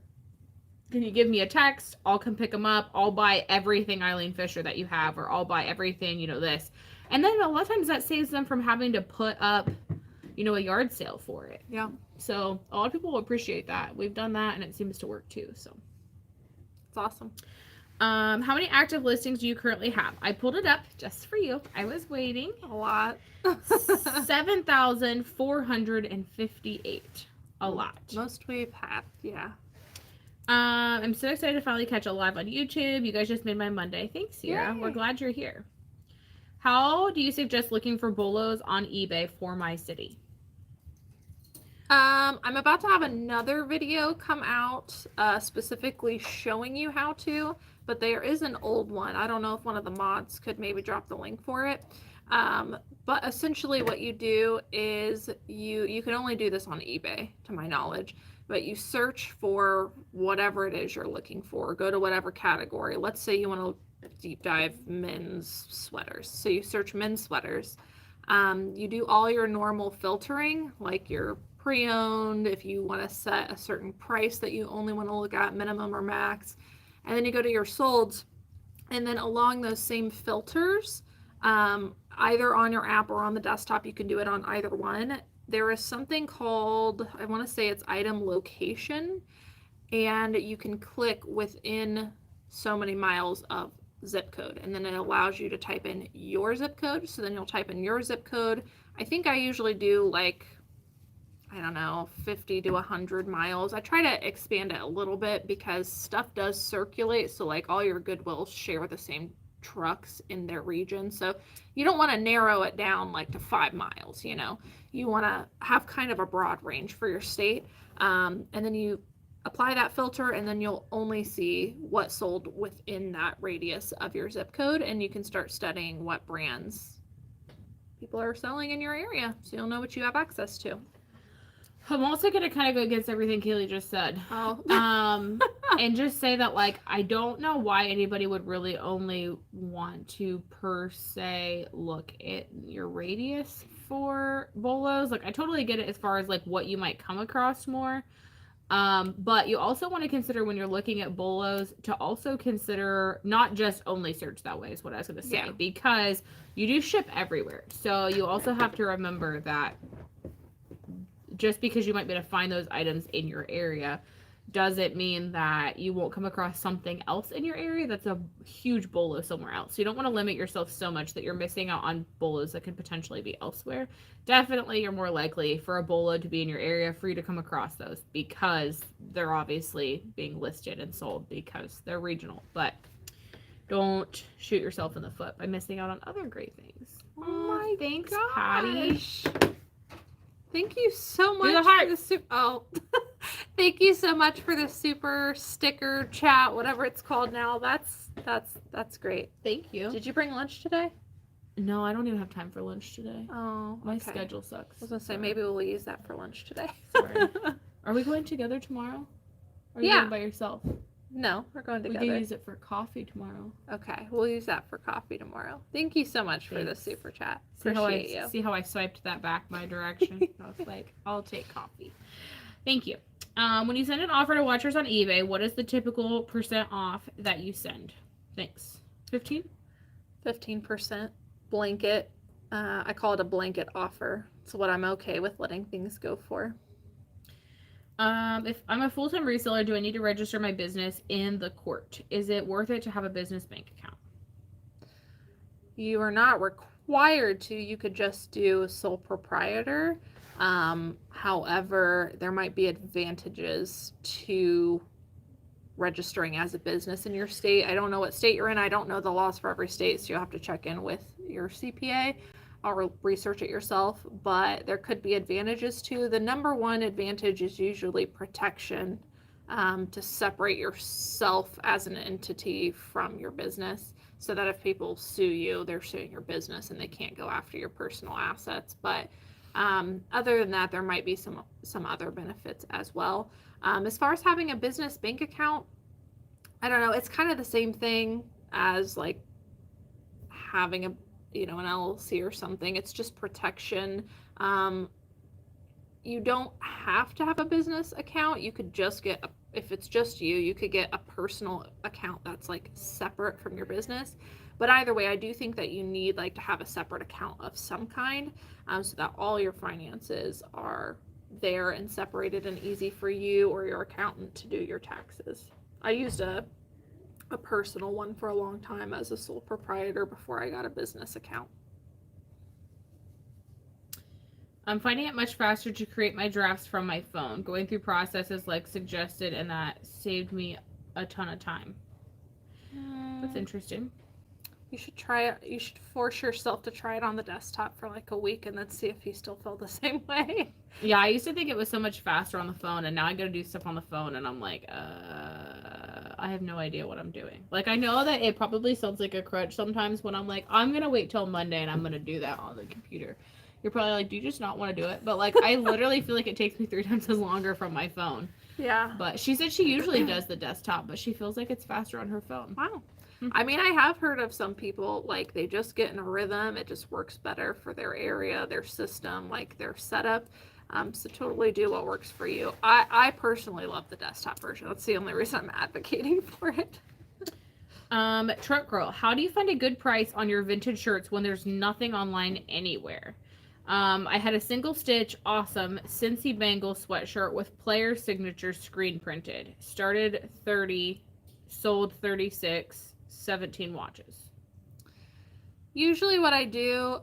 Can you give me a text? I'll come pick them up. I'll buy everything Eileen Fisher that you have, or I'll buy everything, you know, this. And then a lot of times that saves them from having to put up, you know, a yard sale for it. Yeah. So a lot of people will appreciate that. We've done that and it seems to work too. So it's awesome. How many active listings do you currently have? I pulled it up just for you. I was waiting. A lot. 7,458. A lot. Most we've had, yeah. I'm so excited to finally catch a live on YouTube. You guys just made my Monday. Thanks, Sierra. Yay. We're glad you're here. How do you suggest looking for bolos on eBay for my city? I'm about to have another video come out specifically showing you how to, but there is an old one. I don't know if one of the mods could maybe drop the link for it. But essentially what you do is you can only do this on eBay, to my knowledge, but you search for whatever it is you're looking for. Go to whatever category. Let's say you want to deep dive men's sweaters. So you search men's sweaters. You do all your normal filtering, like your pre-owned, if you want to set a certain price that you only want to look at, minimum or max. And then you go to your solds, and then along those same filters, either on your app or on the desktop. You can do it on either one. There is something called, I want to say it's item location, and you can click within so many miles of zip code, and then it allows you to type in your zip code. So then you'll type in your zip code. I think I usually do like, I don't know, 50 to 100 miles. I try to expand it a little bit because stuff does circulate. So like all your Goodwills share the same trucks in their region. So you don't want to narrow it down like to 5 miles, you know. You want to have kind of a broad range for your state. And then you apply that filter, and then you'll only see what sold within that radius of your zip code, and you can start studying what brands people are selling in your area, so you'll know what you have access to. I'm also going to kind of go against everything Cayley just said. Oh. And just say that, like, I don't know why anybody would really only want to, per se, look at your radius for bolos. Like, I totally get it as far as, like, what you might come across more. But you also want to consider when you're looking at bolos to also consider not just only search that way is what I was going to say, Yeah. because you do ship everywhere. So you also have to remember that just because you might be able to find those items in your area doesn't mean that you won't come across something else in your area that's a huge bolo somewhere else. So you don't want to limit yourself so much that you're missing out on bolos that could potentially be elsewhere. Definitely, you're more likely for a bolo to be in your area for you to come across those because they're obviously being listed and sold because they're regional. But don't shoot yourself in the foot by missing out on other great things. Oh my thanks, gosh. Patty. Thank you so much Do the heart. for the super. Thank you so much for the super sticker chat, whatever it's called now. That's great. Thank you. Did you bring lunch today? No, I don't even have time for lunch today. Oh, My okay. schedule sucks. I was gonna say Sorry. maybe we'll use that for lunch today. Sorry. Are we going together tomorrow? Or are you Yeah. going by yourself? No, we're going We together. can use it for coffee tomorrow. Okay, we'll use that for coffee tomorrow. Thank you so much for the Thanks. super chat. See how I swiped that back my direction? I was like, I'll take coffee. Thank you. When you send an offer to watchers on eBay, what is the typical % off that you send? Thanks. 15? 15% blanket. I call it a blanket offer. It's what I'm okay with letting things go for. If I'm a full-time reseller, do I need to register my business in the court? Is it worth it to have a business bank account? You are not required to. You could just do sole proprietor. However, there might be advantages to registering as a business in your state. I don't know what state you're in. I don't know the laws for every state, so you'll have to check in with your CPA or research it yourself, but there could be advantages too. The number one advantage is usually protection, to separate yourself as an entity from your business, so that if people sue you, they're suing your business and they can't go after your personal assets. But other than that, there might be some other benefits as well. As far as having a business bank account, I don't know, it's kind of the same thing as like having an LLC or something. It's just protection. You don't have to have a business account. You could just get if it's just you could get a personal account that's like separate from your business. But either way, I do think that you need like to have a separate account of some kind, so that all your finances are there and separated and easy for you or your accountant to do your taxes. I used a personal one for a long time as a sole proprietor before I got a business account. I'm finding it much faster to create my drafts from my phone. Going through processes like suggested, and that saved me a ton of time. That's interesting. You should try it. You should force yourself to try it on the desktop for like a week and then see if you still feel the same way. Yeah, I used to think it was so much faster on the phone, and now I gotta do stuff on the phone, and I'm like, I have no idea what I'm doing. Like, I know that it probably sounds like a crutch sometimes when I'm like, I'm gonna wait till Monday and I'm gonna do that on the computer. You're probably like, do you just not want to do it? But like, I literally feel like it takes me 3 times as longer from my phone. Yeah. But she said she usually does the desktop, but she feels like it's faster on her phone. Wow. I mean, I have heard of some people, like, they just get in a rhythm. It just works better for their area, their system, like their setup. So totally do what works for you. I personally love the desktop version. That's the only reason I'm advocating for it. Truck Girl, how do you find a good price on your vintage shirts when there's nothing online anywhere? I had a single stitch, awesome Cincy Bengal sweatshirt with player signature screen printed. Started 30, sold 36, 17 watches. Usually what I do,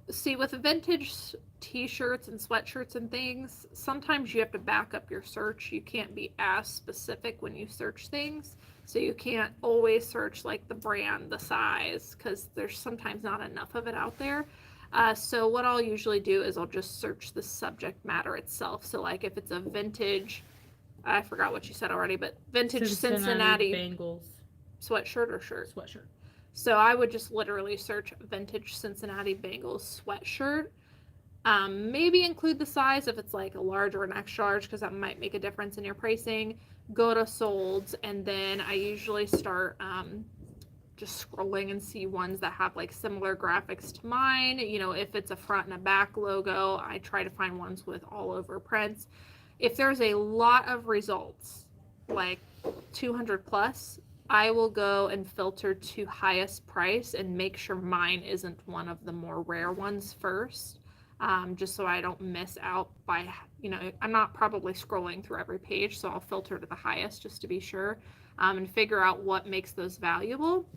see with vintage t-shirts and sweatshirts and things, sometimes you have to back up your search. You can't be as specific when you search things. So you can't always search like the brand, the size, because there's sometimes not enough of it out there. So what I'll usually do is I'll just search the subject matter itself. So like if it's a vintage, I forgot what you said already, but vintage Cincinnati Bengals sweatshirt or shirt? sweatshirt. So I would just literally search vintage Cincinnati Bengals sweatshirt. Maybe include the size if it's like a large or an extra large, because that might make a difference in your pricing. Go to solds, and then I usually start just scrolling and see ones that have like similar graphics to mine. You know, if it's a front and a back logo, I try to find ones with all over prints. If there's a lot of results, like 200 plus, I will go and filter to highest price and make sure mine isn't one of the more rare ones first. Just so I don't miss out by, you know, I'm not probably scrolling through every page, so I'll filter to the highest just to be sure, and figure out what makes those valuable.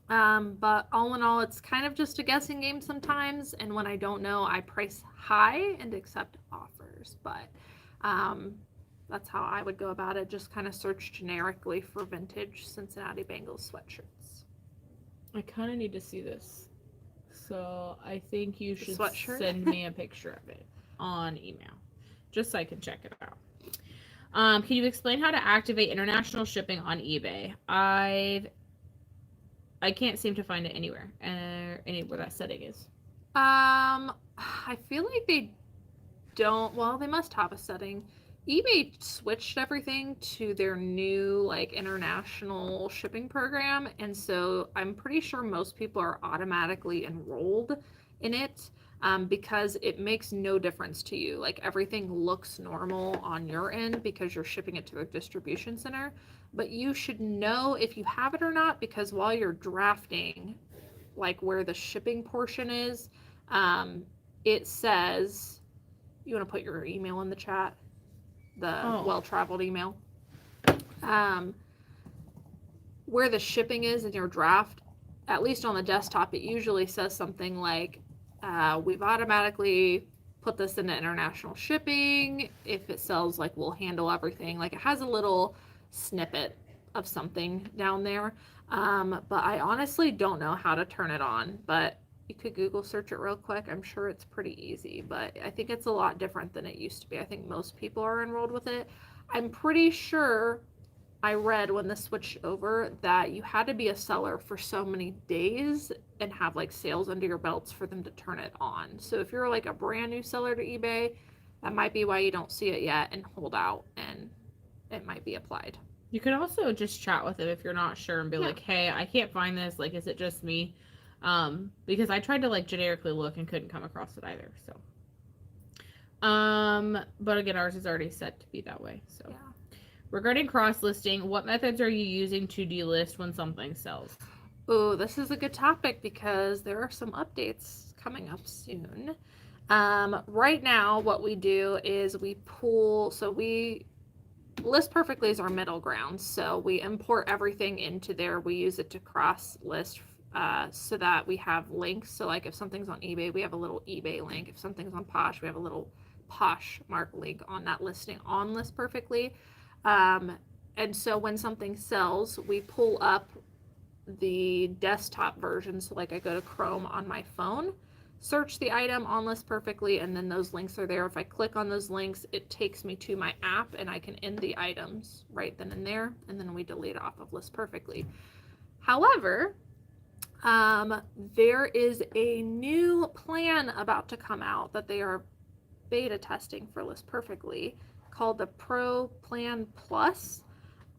But all in all, it's kind of just a guessing game sometimes, and when I don't know, I price high and accept offers. But that's how I would go about it. Just kind of search generically for vintage Cincinnati Bengals sweatshirts. I kind of need to see this. So I think you should sweatshirt? send me a picture of it on email, just so I can check it out. Can you explain how to activate international shipping on eBay? I can't seem to find it anywhere, anywhere that setting is. I feel like they don't. Well, they must have a setting. eBay switched everything to their new like international shipping program, and so I'm pretty sure most people are automatically enrolled in it, because it makes no difference to you. Like everything looks normal on your end because you're shipping it to their distribution center, but you should know if you have it or not, because while you're drafting like where the shipping portion is, it says, you want to put your email in the chat? The well-traveled email. Where the shipping is in your draft, at least on the desktop, it usually says something like, we've automatically put this into international shipping. If it sells, like, we'll handle everything. Like, it has a little snippet of something down there. But I honestly don't know how to turn it on, but you could Google search it real quick. I'm sure it's pretty easy, but I think it's a lot different than it used to be. I think most people are enrolled with it. I'm pretty sure I read when this switched over that you had to be a seller for so many days and have like sales under your belts for them to turn it on. So if you're like a brand new seller to eBay, that might be why you don't see it yet, and hold out and it might be applied. You could also just chat with them if you're not sure and be like, hey, I can't find this. Like, is it just me? Because I tried to like generically look and couldn't come across it either. So, but again, ours is already set to be that way. So, yeah. Regarding cross listing, what methods are you using to delist when something sells? Oh, this is a good topic because there are some updates coming up soon. Right now, what we do is we pull, so we list perfectly is our middle ground. So we import everything into there. We use it to cross list, so that we have links. So like if something's on eBay, we have a little eBay link. If something's on Posh, we have a little Poshmark link on that listing on List Perfectly. And so when something sells, we pull up the desktop version. So like I go to Chrome on my phone, search the item on List Perfectly, and then those links are there. If I click on those links, it takes me to my app and I can end the items right then and there, and then we delete it off of List Perfectly. However, there is a new plan about to come out that they are beta testing for List Perfectly called the Pro Plan Plus.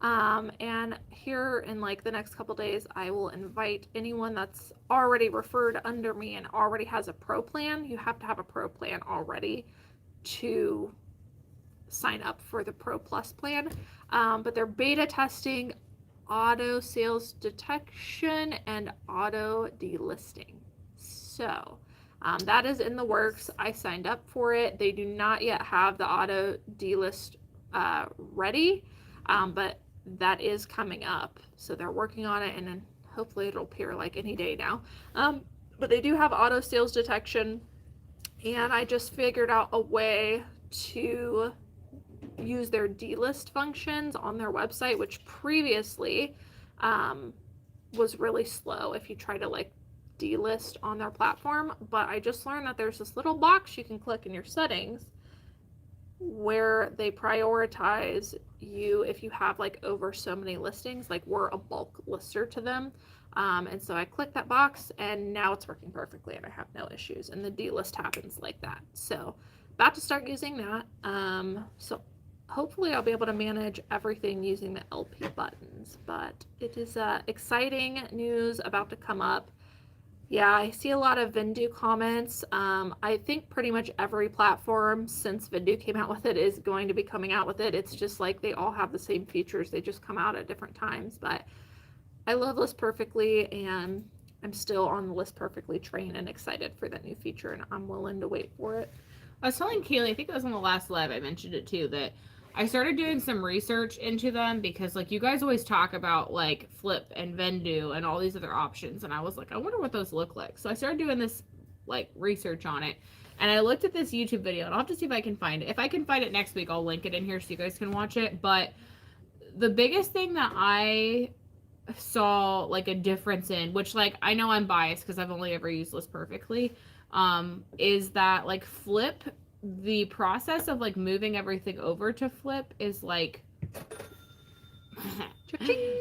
And here in like the next couple days, I will invite anyone that's already referred under me and already has a Pro Plan. You have to have a Pro Plan already to sign up for the Pro Plus plan. But they're beta testing auto sales detection and auto delisting. So that is in the works. I signed up for it. They do not yet have the auto delist ready, but that is coming up. So they're working on it, and then hopefully it'll appear like any day now. But they do have auto sales detection, and I just figured out a way to use their delist functions on their website, which previously was really slow if you try to like delist on their platform. But I just learned that there's this little box you can click in your settings where they prioritize you if you have like over so many listings, like we're a bulk lister to them. And so I clicked that box, and now it's working perfectly and I have no issues, and the delist happens like that. So about to start using that. So hopefully I'll be able to manage everything using the LP buttons, but it is exciting news about to come up. Yeah, I see a lot of Vendu comments. I think pretty much every platform since Vendu came out with it is going to be coming out with it. It's just like they all have the same features. They just come out at different times. But I love List Perfectly, and I'm still on the List Perfectly train and excited for that new feature, and I'm willing to wait for it. I was telling Cayley, I think it was on the last live, I mentioned it too, that I started doing some research into them because like you guys always talk about like Flip and Vendu and all these other options, and I was like, I wonder what those look like. So I started doing this like research on it, and I looked at this YouTube video, and I'll have to see if I can find it. If I can find it next week, I'll link it in here so you guys can watch it. But the biggest thing that I saw like a difference in, which like I know I'm biased because I've only ever used List Perfectly, is that like Flip, the process of like moving everything over to Flip is like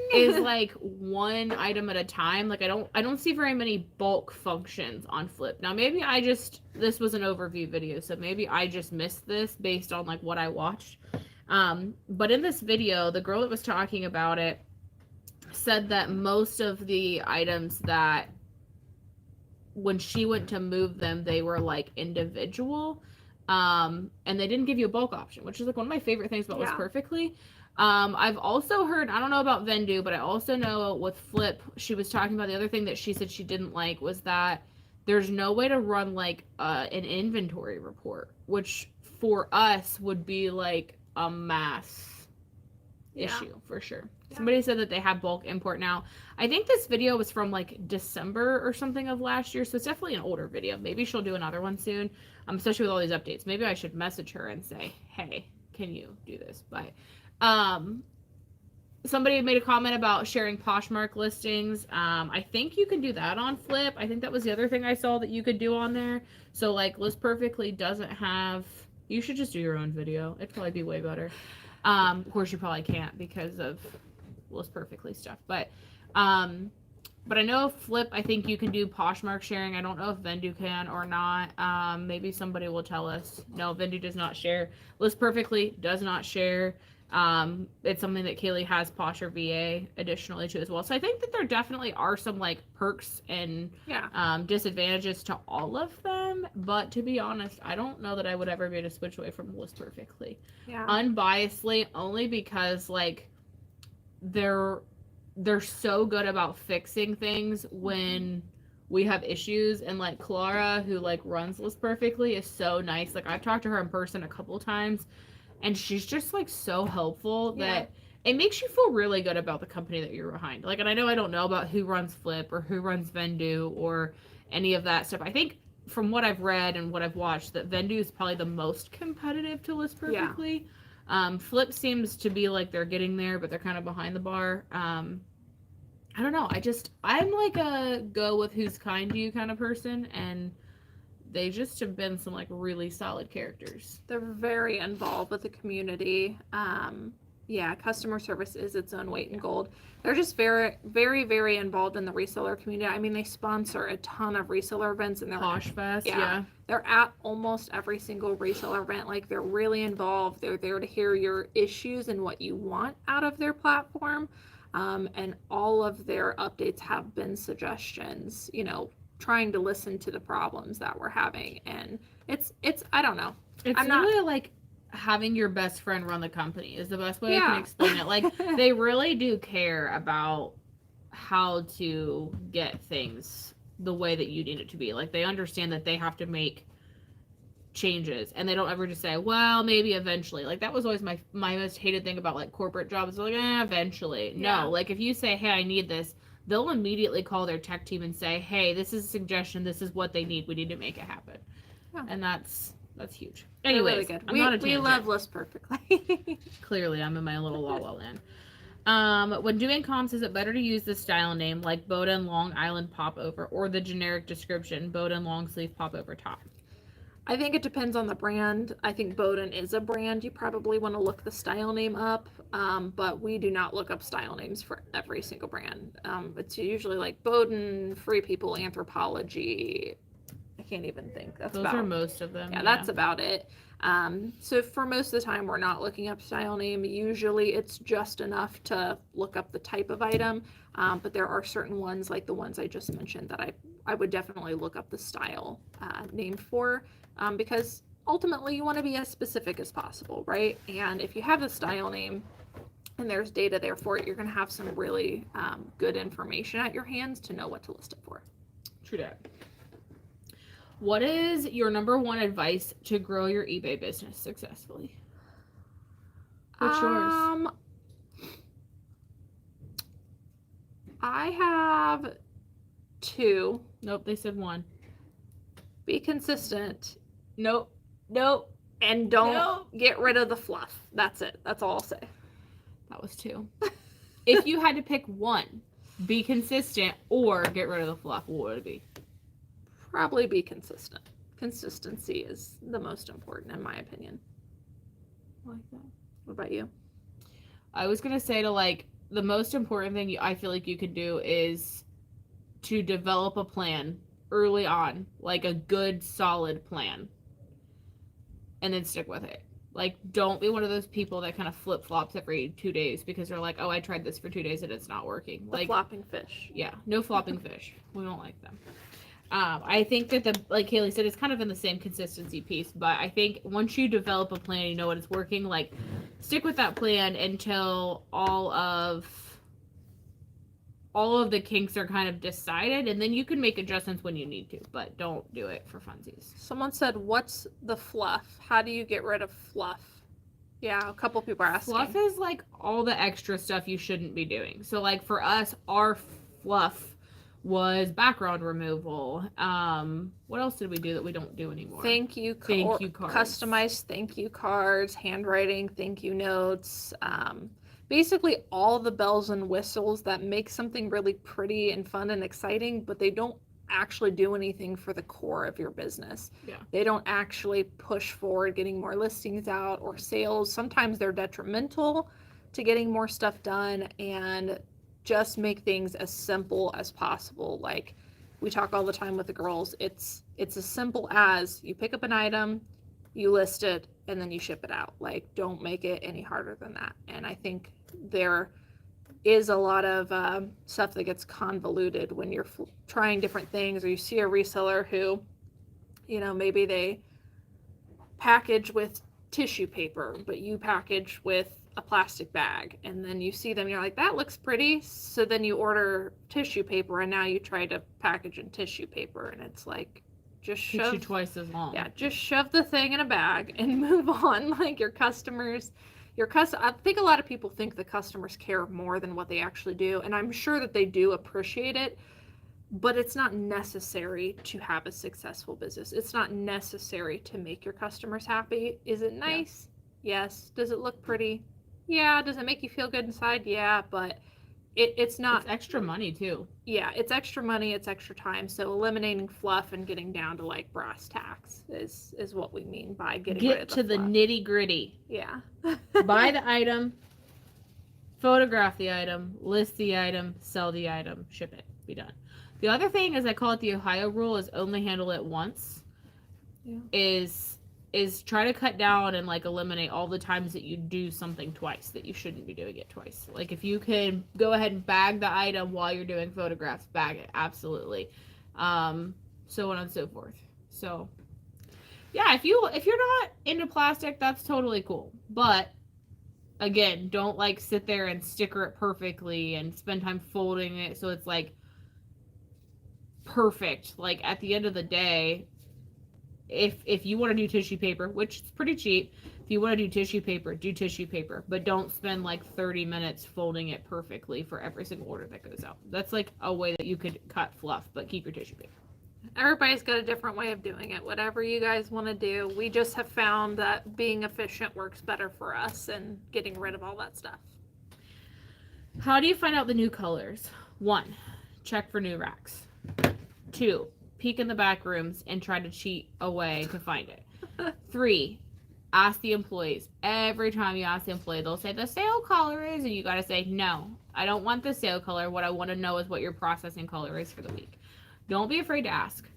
is like one item at a time. Like I don't see very many bulk functions on Flip. Now maybe this was an overview video, so maybe I just missed this based on like what I watched. But in this video, the girl that was talking about it said that most of the items that when she went to move them, they were like individual, and they didn't give you a bulk option, which is like one of my favorite things about List Perfectly. I've also heard, I don't know about Vendu, but I also know with Flip, she was talking about the other thing that she said she didn't like was that there's no way to run like an inventory report, which for us would be like a mass issue for sure. Somebody said that they have bulk import now. I think this video was from like December or something of last year, so it's definitely an older video. Maybe she'll do another one soon, especially with all these updates. Maybe I should message her and say, hey, can you do this? But somebody made a comment about sharing Poshmark listings. I think you can do that on Flip. I think that was the other thing I saw that you could do on there. So like List Perfectly doesn't have, you should just do your own video. It'd probably be way better. Of course you probably can't because of List Perfectly stuff, but I know Flip, I think you can do Poshmark sharing. I don't know if Vendu can or not. Maybe somebody will tell us. No, Vendu does not share. List Perfectly does not share. It's something that Cayley has Posher VA additionally to as well. So I think that there definitely are some like perks and disadvantages to all of them. But to be honest, I don't know that I would ever be able to switch away from List Perfectly. Yeah. Unbiasedly, only because like they're so good about fixing things when we have issues, and like Clara, who like runs List Perfectly, is so nice. Like I've talked to her in person a couple times, and she's just like so helpful that it makes you feel really good about the company that you're behind. Like, and I know I don't know about who runs Flip or who runs Vendu or any of that stuff. I think from what I've read and what I've watched, that Vendu is probably the most competitive to List Perfectly. Flip seems to be like they're getting there, but they're kind of behind the bar. I don't know. I'm like a go with who's kind to you kind of person, and they just have been some like really solid characters. They're very involved with the community. Customer service is its own weight in gold. They're just very, very, very involved in the reseller community. I mean, they sponsor a ton of reseller events, and they're Posh Fest, they're at almost every single reseller event. Like, they're really involved. They're there to hear your issues and what you want out of their platform. And all of their updates have been suggestions, trying to listen to the problems that we're having. And it's I don't know. It's really like having your best friend run the company is the best way I Yeah. can explain it. Like, they really do care about how to get things the way that you need it to be. Like, they understand that they have to make changes, and they don't ever just say, well, maybe eventually. Like, that was always my most hated thing about like corporate jobs. Like, eventually. Yeah. No, like, if you say, hey, I need this, they'll immediately call their tech team and say, hey, this is a suggestion, this is what they need, we need to make it happen. Yeah. And that's huge. They're Anyways, really good. I'm not a We tangent. love List Perfectly. Clearly, I'm in my little la la land. When doing comps, is it better to use the style name like Bowdoin Long Island Popover or the generic description Bowdoin Long Sleeve Popover Top? I think it depends on the brand. I think Bowdoin is a brand. You probably want to look the style name up, but we do not look up style names for every single brand. It's usually like Bowdoin, Free People, Anthropology. I can't even think. Those are most of them. Yeah, that's about it. So for most of the time, we're not looking up style name. Usually it's just enough to look up the type of item, but there are certain ones, like the ones I just mentioned, that I would definitely look up the style name for, because ultimately you want to be as specific as possible, right? And if you have the style name and there's data there for it, you're going to have some really good information at your hands to know what to list it for. True that. What is your number one advice to grow your eBay business successfully? What's yours? I have 2. Nope, they said 1. Be consistent. Nope. And don't get rid of the fluff. That's it. That's all I'll say. That was 2. If you had to pick 1, be consistent or get rid of the fluff, what would it be? Probably be consistent. Consistency is the most important, in my opinion. I like that. What about you? I was going to say the most important thing I feel like you could do is to develop a plan early on, like a good, solid plan, and then stick with it. Like, don't be one of those people that kind of flip-flops every 2 days because they're like, oh, I tried this for 2 days and it's not working. The flopping fish. Yeah, no flopping fish. We don't like them. I think that like Cayley said, it's kind of in the same consistency piece, but I think once you develop a plan, you know what it's working, like, stick with that plan until all of the kinks are kind of decided, and then you can make adjustments when you need to, but don't do it for funsies. Someone said, what's the fluff? How do you get rid of fluff? Yeah, a couple people are asking. Fluff is like all the extra stuff you shouldn't be doing. So like for us, our fluff was background removal. What else did we do that we don't do anymore? Thank you cards. Customized thank you cards, handwriting, thank you notes, basically all the bells and whistles that make something really pretty and fun and exciting, but they don't actually do anything for the core of your business. Yeah. They don't actually push forward getting more listings out or sales. Sometimes they're detrimental to getting more stuff done, and just make things as simple as possible. Like we talk all the time with the girls, it's as simple as you pick up an item, you list it, and then you ship it out. Like, don't make it any harder than that. And I think there is a lot of stuff that gets convoluted when you're trying different things, or you see a reseller who, you know, maybe they package with tissue paper, but you package with a plastic bag, and then you see them and you're like, that looks pretty, so then you order tissue paper and now you try to package in tissue paper, and it's like, just shove you twice as long. Yeah, just shove the thing in a bag and move on. Like I think a lot of people think the customers care more than what they actually do, and I'm sure that they do appreciate it, but it's not necessary to have a successful business. It's not necessary to make your customers happy. Is it nice? Yeah. Yes. Does it look pretty? Yeah. Does it make you feel good inside? Yeah, but it's not. It's extra money too. Yeah, it's extra money, it's extra time. So eliminating fluff and getting down to like brass tacks is what we mean by getting rid of the Get to the nitty gritty. Yeah. Buy the item, photograph the item, list the item, sell the item, ship it, be done. The other thing is, I call it the Ohio rule, is only handle it once. Yeah. Is try to cut down and like eliminate all the times that you do something twice that you shouldn't be doing it twice. Like if you can go ahead and bag the item while you're doing photographs, bag it, absolutely. So on and so forth. So Yeah, if you're not into plastic, that's totally cool. But again, don't like sit there and sticker it perfectly and spend time folding it so it's like perfect. Like at the end of the day, if you want to do tissue paper, which is pretty cheap, if you want to do tissue paper, do tissue paper, but don't spend like 30 minutes folding it perfectly for every single order that goes out. That's like a way that you could cut fluff, but keep your tissue paper. Everybody's got a different way of doing it. Whatever you guys want to do. We just have found that being efficient works better for us and getting rid of all that stuff. How do you find out the new colors? 1, check for new racks. 2, peek in the back rooms and try to cheat away to find it. 3, ask the employees. Every time you ask the employee, they'll say the sale color is, and you got to say, no, I don't want the sale color. What I want to know is what your processing color is for the week. Don't be afraid to ask.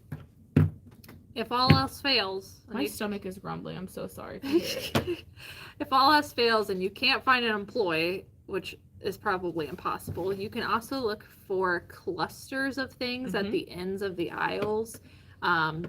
If all else fails, My stomach is grumbling. I'm so sorry if you hear it. If all else fails and you can't find an employee, which is probably impossible, you can also look for clusters of things at the ends of the aisles.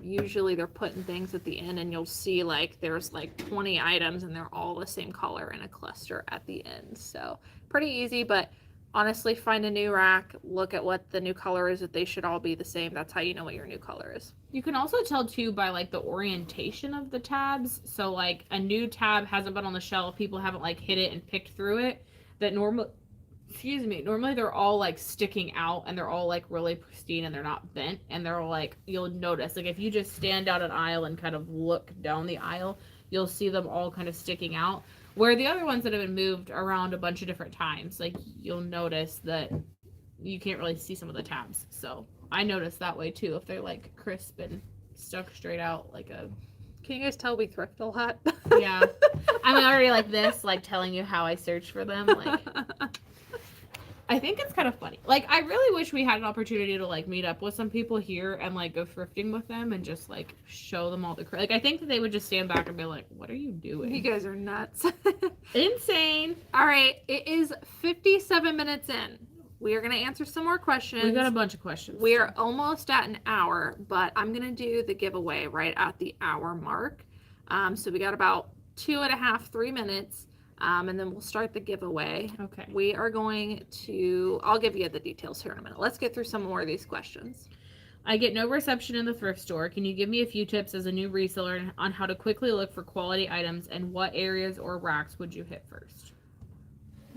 Usually they're putting things at the end, and you'll see like there's like 20 items and they're all the same color in a cluster at the end. So pretty easy, but honestly, find a new rack, look at what the new color is, that they should all be the same. That's how you know what your new color is. You can also tell too by like the orientation of the tabs. So like a new tab hasn't been on the shelf, people haven't like hit it and picked through it. That normally they're all like sticking out and they're all like really pristine and they're not bent, and they're like, you'll notice like if you just stand down an aisle and kind of look down the aisle, you'll see them all kind of sticking out. Where the other ones that have been moved around a bunch of different times, like you'll notice that you can't really see some of the tabs. So I notice that way too, if they're like crisp and stuck straight out like a... Can you guys tell we thrift a lot? Yeah. I'm already like this, like telling you how I search for them. Like, I think it's kind of funny. Like, I really wish we had an opportunity to like meet up with some people here and like go thrifting with them and just like show them all the like. I think that they would just stand back and be like, "What are you doing? You guys are nuts." Insane." All right, it is 57 minutes in. We are going to answer some more questions. We got a bunch of questions. We are almost at an hour, but I'm going to do the giveaway right at the hour mark. So we got about 2.5, 3 minutes. And then we'll start the giveaway. Okay. We are going to, I'll give you the details here in a minute. Let's get through some more of these questions. I get no reception in the thrift store. Can you give me a few tips as a new reseller on how to quickly look for quality items, and what areas or racks would you hit first?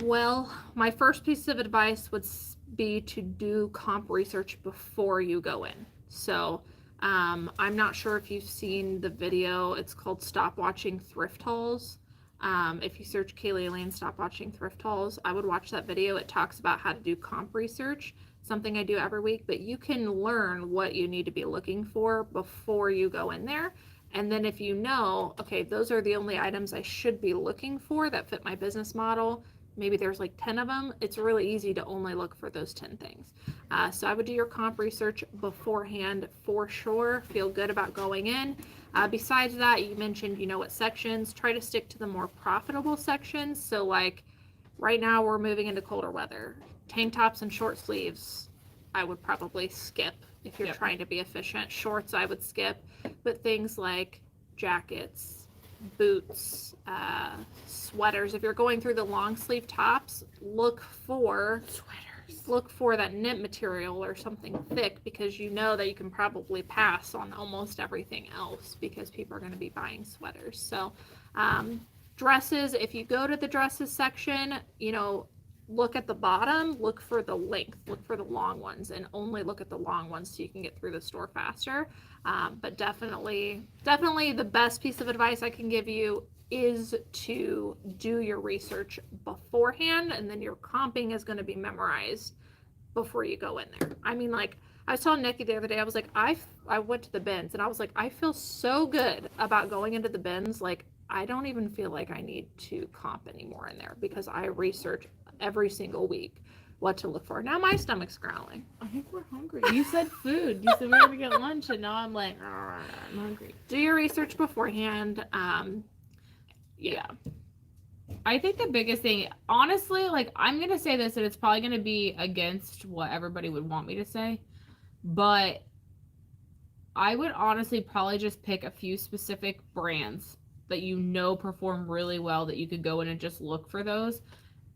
Well, my first piece of advice would be to do comp research before you go in. So I'm not sure if you've seen the video. It's called Stop Watching Thrift Hauls. If you search Cayley, Elaine, Stop Watching Thrift Hauls, I would watch that video. It talks about how to do comp research, something I do every week, but you can learn what you need to be looking for before you go in there. And then if you know, okay, those are the only items I should be looking for that fit my business model, maybe there's like 10 of them, it's really easy to only look for those 10 things. So I would do your comp research beforehand for sure. Feel good about going in. Besides that, you mentioned, you know, what sections, try to stick to the more profitable sections. So like right now we're moving into colder weather. Tank tops and short sleeves, I would probably skip if you're trying to be efficient. Shorts, I would skip, but things like jackets, boots, sweaters. If you're going through the long sleeve tops, look for sweaters. Look for that knit material or something thick, because you know that you can probably pass on almost everything else because people are going to be buying sweaters. So dresses, if you go to the dresses section, you know, look at the bottom, look for the length, look for the long ones, and only look at the long ones so you can get through the store faster. But definitely the best piece of advice I can give you is to do your research beforehand, and then your comping is going to be memorized before you go in there. I mean, like, I was telling Nikki the other day, I was like, I went to the bins and I was like, I feel so good about going into the bins. Like, I don't even feel like I need to comp anymore in there because I research every single week what to look for. Now my stomach's growling. I think we're hungry. You said food. You said we were going to get lunch, and now I'm like, I'm hungry. Do your research beforehand. Yeah. I think the biggest thing, honestly, like, I'm going to say this, and it's probably going to be against what everybody would want me to say, but I would honestly probably just pick a few specific brands that you know perform really well that you could go in and just look for those.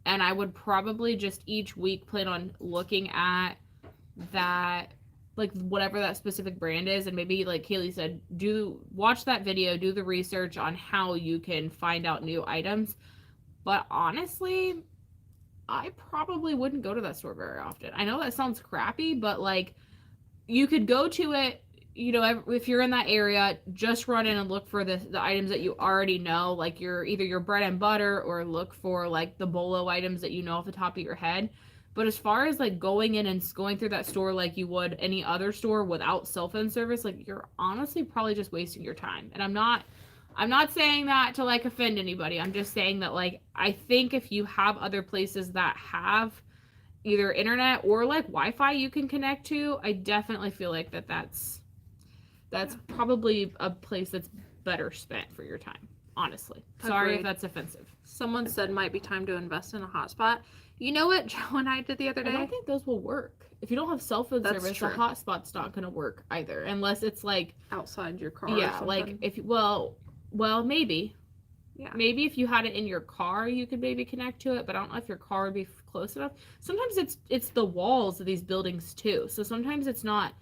And I would probably just each week plan on looking at that, like whatever that specific brand is, and maybe like Cayley said, watch that video, do the research on how you can find out new items. But honestly, I probably wouldn't go to that store very often. I know that sounds crappy, but like you could go to it, you know, if you're in that area, just run in and look for the items that you already know, like either your bread and butter, or look for like the bolo items that you know off the top of your head. But as far as like going in and going through that store like you would any other store without cell phone service, like you're honestly probably just wasting your time. And I'm not saying that to like offend anybody. I'm just saying that like I think if you have other places that have either internet or like Wi-Fi you can connect to, I definitely feel like that's probably a place that's better spent for your time. Honestly. Sorry if that's offensive. Someone said might be time to invest in a hotspot. You know what Joe and I did the other day? I don't think those will work. If you don't have cell phone service, true. a hotspot's not going to work either, unless it's like outside your car. Yeah, or something. like if well, maybe. Yeah. Maybe if you had it in your car, you could maybe connect to it, but I don't know if your car would be close enough. Sometimes it's the walls of these buildings too. So sometimes it's not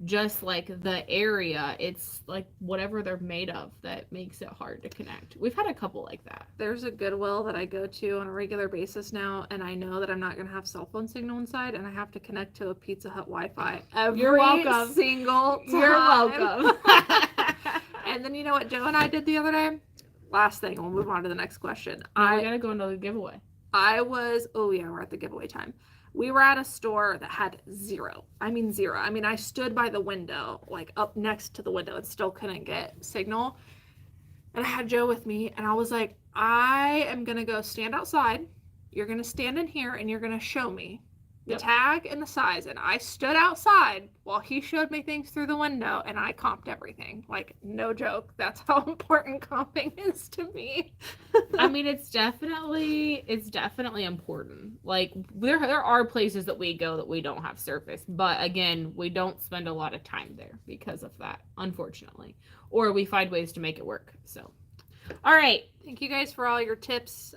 just like the area, it's like whatever they're made of that makes it hard to connect. We've had a couple like that. There's a Goodwill that I go to on a regular basis now, and I know that I'm not going to have cell phone signal inside, and I have to connect to a Pizza Hut Wi-Fi every You're welcome. single time. You're welcome. And then you know what Joe and I did the other day? Last thing, we'll move on to the next question. I gotta go into the giveaway. We're at the giveaway time. We were at a store that had zero. I mean, zero. I mean, I stood by the window, like up next to the window, and still couldn't get signal. And I had Joe with me, and I was like, I am going to go stand outside. You're going to stand in here, and you're going to show me the tag and the size. And I stood outside while he showed me things through the window, and I comped everything. Like, no joke. That's how important comping is to me. I mean, it's definitely important. Like, there are places that we go that we don't have service, but again, we don't spend a lot of time there because of that, unfortunately. Or we find ways to make it work. So, all right. Thank you guys for all your tips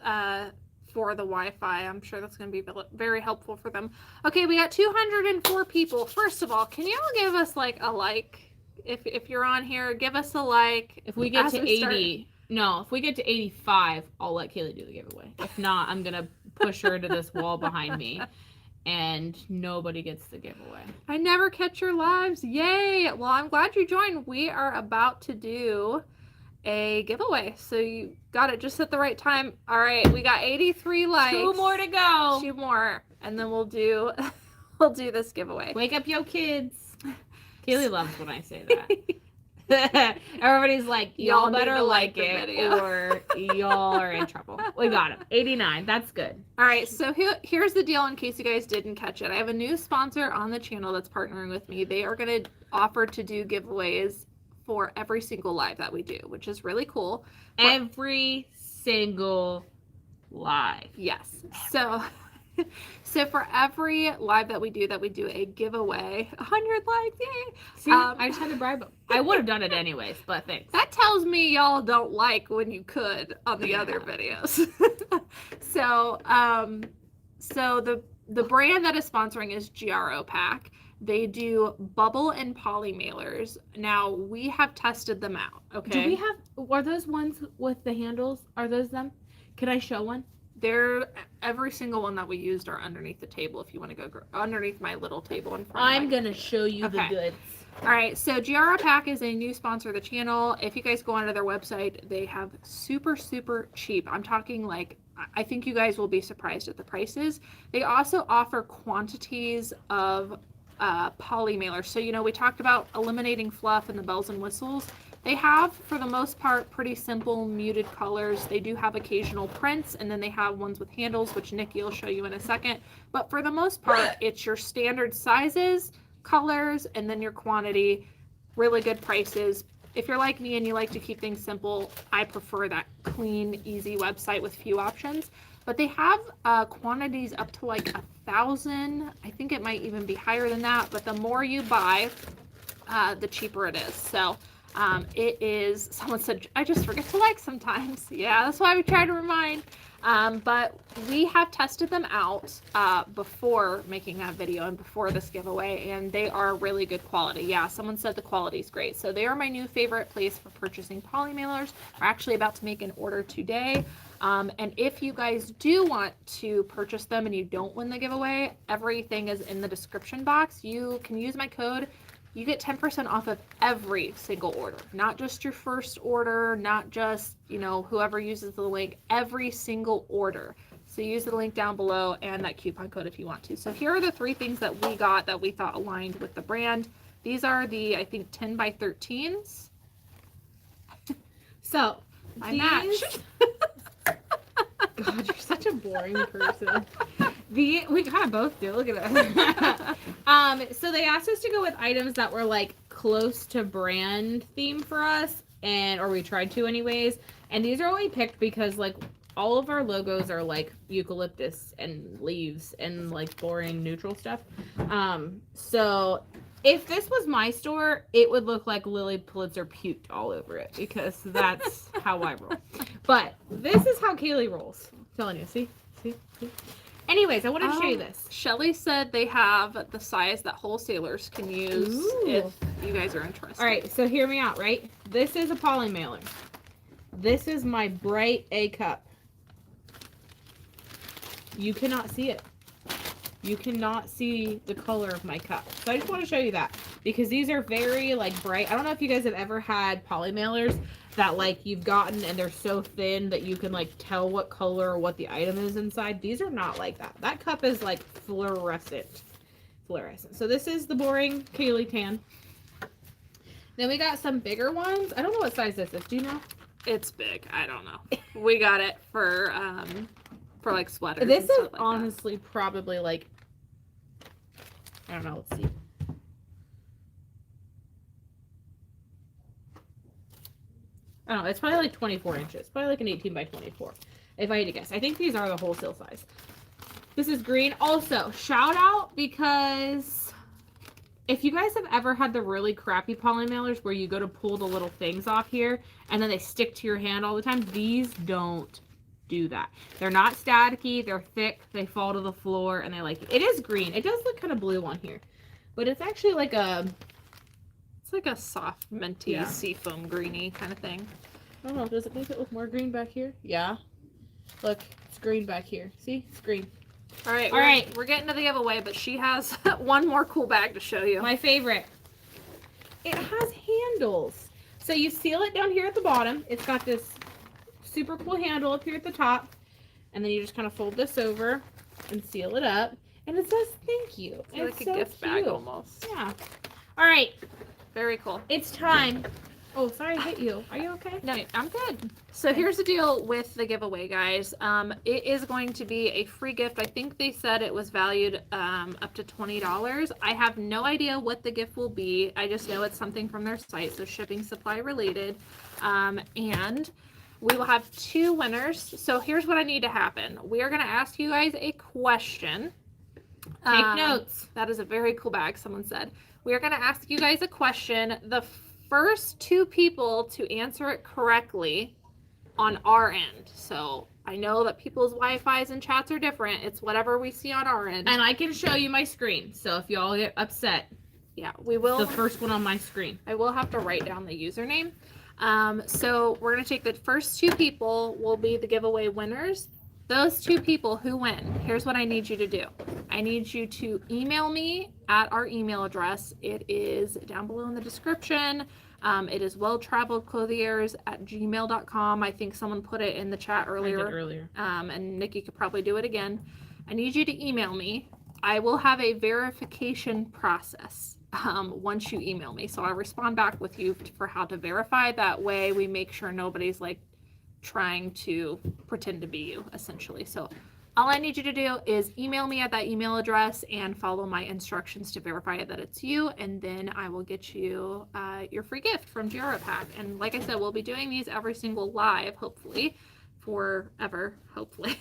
for the Wi-Fi. I'm sure that's going to be very helpful for them. Okay, we got 204 people. First of all, can you all give us like a like? If you're on here, give us a like. If we get to 80, if we get to 85, I'll let Cayley do the giveaway. If not, I'm going to push her to this wall behind me, and nobody gets the giveaway. I never catch your lives. Yay! Well, I'm glad you joined. We are about to do a giveaway, so you got it just at the right time. All right, we got 83 likes. 2 more to go. 2 more, and then we'll do this giveaway. Wake up, yo kids. Cayley loves when I say that. Everybody's like, y'all better like it, or y'all are in trouble. We got him. 89. That's good. All right, so here's the deal in case you guys didn't catch it. I have a new sponsor on the channel that's partnering with me. They are going to offer to do giveaways for every single live that we do, which is really cool. Every single live. Yes. So for every live that we do a giveaway. 100 likes, yay! See, I just had to bribe them. I would have done it anyways, but thanks. That tells me y'all don't like when you could on the other videos. So the brand that is sponsoring is GRO Pack. They do bubble and poly mailers. Now, we have tested them out, okay? Are those ones with the handles? Are those them? Can I show one? Every single one that we used are underneath the table if you want to go underneath my little table in front I'm going to show you the goods. All right, so GRO Pack is a new sponsor of the channel. If you guys go onto their website, they have super, super cheap. I'm talking like, I think you guys will be surprised at the prices. They also offer quantities of poly mailers. So, we talked about eliminating fluff and the bells and whistles. They have, for the most part, pretty simple muted colors. They do have occasional prints, and then they have ones with handles, which Nikki will show you in a second. But for the most part, it's your standard sizes, colors, and then your quantity. Really good prices. If you're like me and you like to keep things simple, I prefer that clean, easy website with few options. But they have quantities up to like 1,000. I think it might even be higher than that. But the more you buy, the cheaper it is. So it is, someone said, I just forget to like sometimes. Yeah, that's why we try to remind. But we have tested them out before making that video and before this giveaway, and they are really good quality. Yeah, someone said the quality is great. So they are my new favorite place for purchasing poly mailers. We're actually about to make an order today. And if you guys do want to purchase them and you don't win the giveaway, everything is in the description box. You can use my code. You get 10% off of every single order, not just your first order, not just, you know, whoever uses the link, every single order. So use the link down below and that coupon code if you want to. So here are the 3 things that we got that we thought aligned with the brand. These are the, I think, 10 by 13s. So My match. God, you're such a boring person. We kind of both do. Look at us. So they asked us to go with items that were like close to brand theme for us, or we tried to anyways. And these are what we picked because like all of our logos are like eucalyptus and leaves and like boring neutral stuff. So if this was my store, it would look like Lily Pulitzer puked all over it because that's how I roll. But this is how Cayley rolls. I'm telling you, see? Anyways, I wanted to show you this. Shelly said they have the size that wholesalers can use if you guys are interested. All right, so hear me out, right? This is a poly mailer. This is my bright A cup. You cannot see it. You cannot see the color of my cup. So I just want to show you that because these are very like bright. I don't know if you guys have ever had poly mailers that like you've gotten and they're so thin that you can like tell what color or what the item is inside. These are not like that. That cup is like fluorescent. So this is the boring Cayley tan. Then we got some bigger ones. I don't know what size this is. Do you know? It's big. I don't know. We got it for like sweaters. This and is stuff like honestly probably like, I don't know. Let's see. I don't know. It's probably like 24 inches. Probably like an 18 by 24. If I had to guess. I think these are the wholesale size. This is green. Also, shout out because if you guys have ever had the really crappy poly mailers where you go to pull the little things off here and then they stick to your hand all the time, these don't do that. They're not staticky. They're thick. They fall to the floor and they like it. It is green. It does look kind of blue on here, but it's actually like a... It's like a soft minty seafoam greeny kind of thing. I don't know. Does it make it look more green back here? Yeah. Look, it's green back here. See? It's green. All right. We're getting to the giveaway, but she has one more cool bag to show you. My favorite. It has handles. So you seal it down here at the bottom. It's got this super cool handle up here at the top. And then you just kind of fold this over and seal it up. And it says thank you. It's like a gift bag almost. Yeah. All right. Very cool. It's time. Oh, sorry, I hit you. Are you okay? No, I'm good. So here's the deal with the giveaway, guys. It is going to be a free gift. I think they said it was valued up to $20. I have no idea what the gift will be. I just know it's something from their site, so shipping supply related. And we will have 2 winners. So here's what I need to happen. We are going to ask you guys a question. Take notes. That is a very cool bag, someone said. We are going to ask you guys a question. The first 2 people to answer it correctly on our end. So I know that people's Wi-Fi's and chats are different. It's whatever we see on our end. And I can show you my screen. So if y'all get upset, yeah, we will. The first one on my screen. I will have to write down the username. So we're going to take the first 2 people will be the giveaway winners. Those 2 people who win, here's what I need you to do. I need you to email me at our email address. It is down below in the description. It is welltraveledclothiers@gmail.com. I think someone put it in the chat earlier. I did earlier. And Nikki could probably do it again. I need you to email me. I will have a verification process once you email me. So I'll respond back with you for how to verify. That way we make sure nobody's like trying to pretend to be you, essentially. So all I need you to do is email me at that email address and follow my instructions to verify that it's you, and then I will get you your free gift from Giora Pack. And like I said, we'll be doing these every single live, hopefully, forever, hopefully.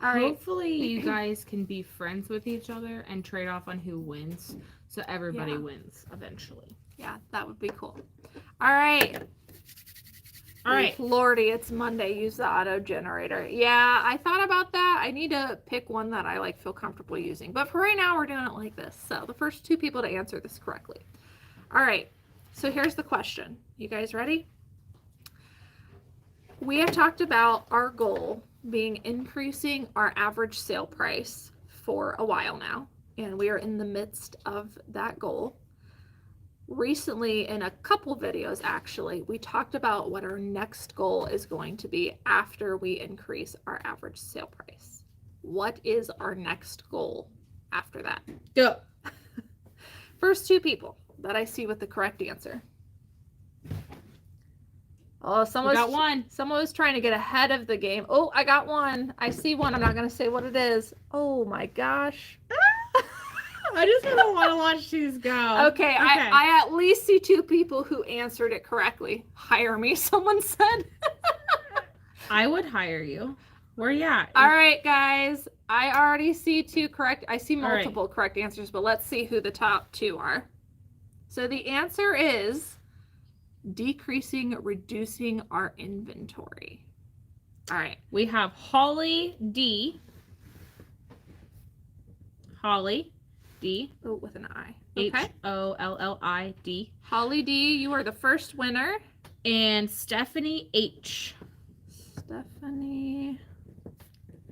All right. Hopefully you guys can be friends with each other and trade off on who wins, so everybody wins eventually. Yeah, that would be cool. All right. All right. Lordy, it's Monday. Use the auto generator. Yeah, I thought about that. I need to pick one that I feel comfortable using. But for right now, we're doing it like this. So the first 2 people to answer this correctly. All right. So here's the question. You guys ready? We have talked about our goal being increasing our average sale price for a while now, and we are in the midst of that goal. Recently, in a couple videos actually, we talked about what our next goal is going to be after we increase our average sale price. What is our next goal after that? Go. First 2 people that I see with the correct answer. Oh, someone got one. Someone was trying to get ahead of the game. Oh, I got one. I see one. I'm not going to say what it is. Oh my gosh. I just don't want to watch these go. Okay. I at least see 2 people who answered it correctly. Hire me, someone said. I would hire you. Where you at? All right, guys. I already see 2 correct. I see multiple correct answers, but let's see who the top 2 are. So the answer is reducing our inventory. All right. We have Holly D. Holly D. Oh, with an I. Okay. HOLLID. Holly D, you are the first winner. And Stephanie H. Stephanie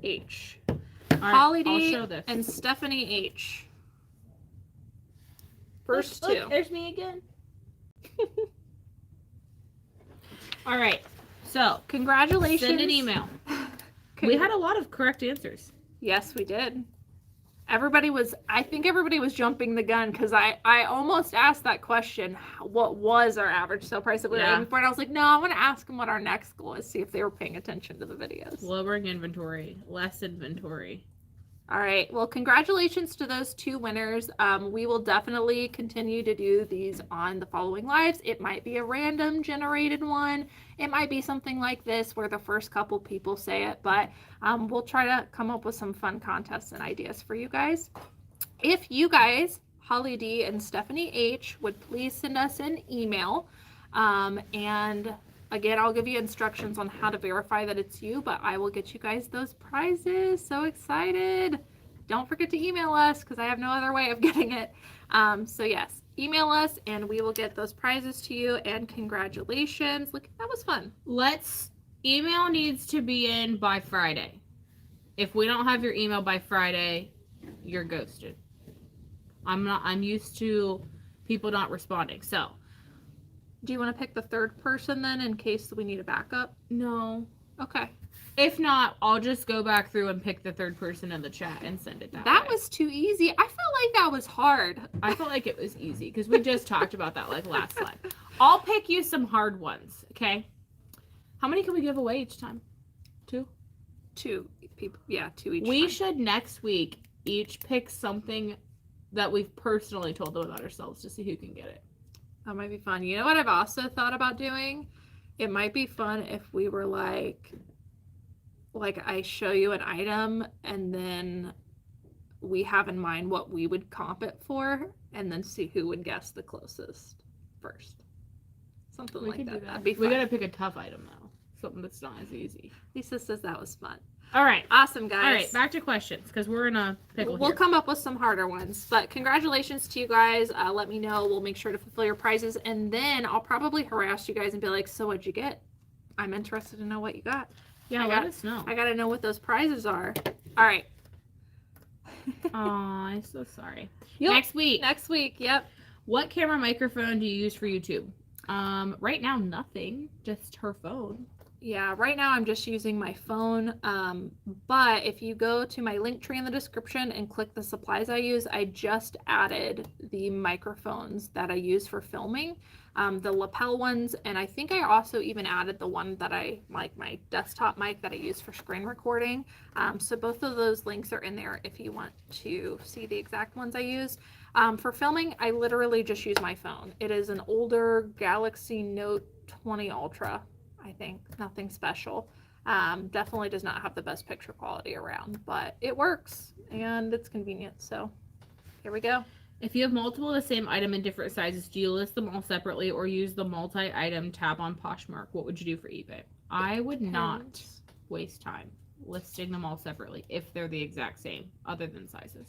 H. All right, Holly D I'll show this. and Stephanie H. First Look, 2. there's me again. All right. So, congratulations. send an email. We had a lot of correct answers. Yes, we did. I think everybody was jumping the gun because I almost asked that question, what was our average sale price that we were aiming for? And I was like, no, I want to ask them what our next goal is, see if they were paying attention to the videos. Lowering inventory, less inventory. All right. Well, congratulations to those 2 winners. We will definitely continue to do these on the following lives. It might be a random generated one. It might be something like this where the first couple people say it, but we'll try to come up with some fun contests and ideas for you guys. If you guys, Holly D and Stephanie H, would please send us an email. And again, I'll give you instructions on how to verify that it's you, but I will get you guys those prizes. So excited. Don't forget to email us because I have no other way of getting it. So yes, email us and we will get those prizes to you. And congratulations. Look, that was fun. Email needs to be in by Friday. If we don't have your email by Friday, you're ghosted. I'm used to people not responding. So, do you want to pick the 3rd person then in case we need a backup? No. Okay. If not, I'll just go back through and pick the 3rd person in the chat and send it that way. Was too easy. I felt like that was hard. I felt like it was easy because we just talked about that last slide. I'll pick you some hard ones, okay? How many can we give away each time? 2? 2 people. Yeah, 2 each We time. should next week each pick something that we've personally told them about ourselves to see who can get it. That might be fun. You know what I've also thought about doing? It might be fun if we were like I show you an item and then we have in mind what we would comp it for and then see who would guess the closest first. Something like that. That'd be fun. We gotta pick a tough item though. Something that's not as easy. Lisa says that was fun. All right. Awesome, guys. All right, back to questions because we're in a pickle We'll here. come up with some harder ones. But congratulations to you guys. Let me know. We'll make sure to fulfill your prizes. And then I'll probably harass you guys and be like, so what'd you get? I'm interested to know what you got. Yeah, let us know. I got to know what those prizes are. All right. Oh, I'm so sorry. Next week. Next week, yep. What camera microphone do you use for YouTube? Right now, nothing. Just her phone. Yeah, right now I'm just using my phone. But if you go to my Linktree in the description and click the supplies I use, I just added the microphones that I use for filming, the lapel ones, and I think I also even added the one that I like, my desktop mic that I use for screen recording. So both of those links are in there if you want to see the exact ones I use. For filming, I literally just use my phone. It is an older Galaxy Note 20 Ultra. I think nothing special. Definitely does not have the best picture quality around, but it works and it's convenient. So here we go. If you have multiple of the same item in different sizes, do you list them all separately or use the multi-item tab on Poshmark? What would you do for eBay? I would not waste time listing them all separately if they're the exact same, other than sizes.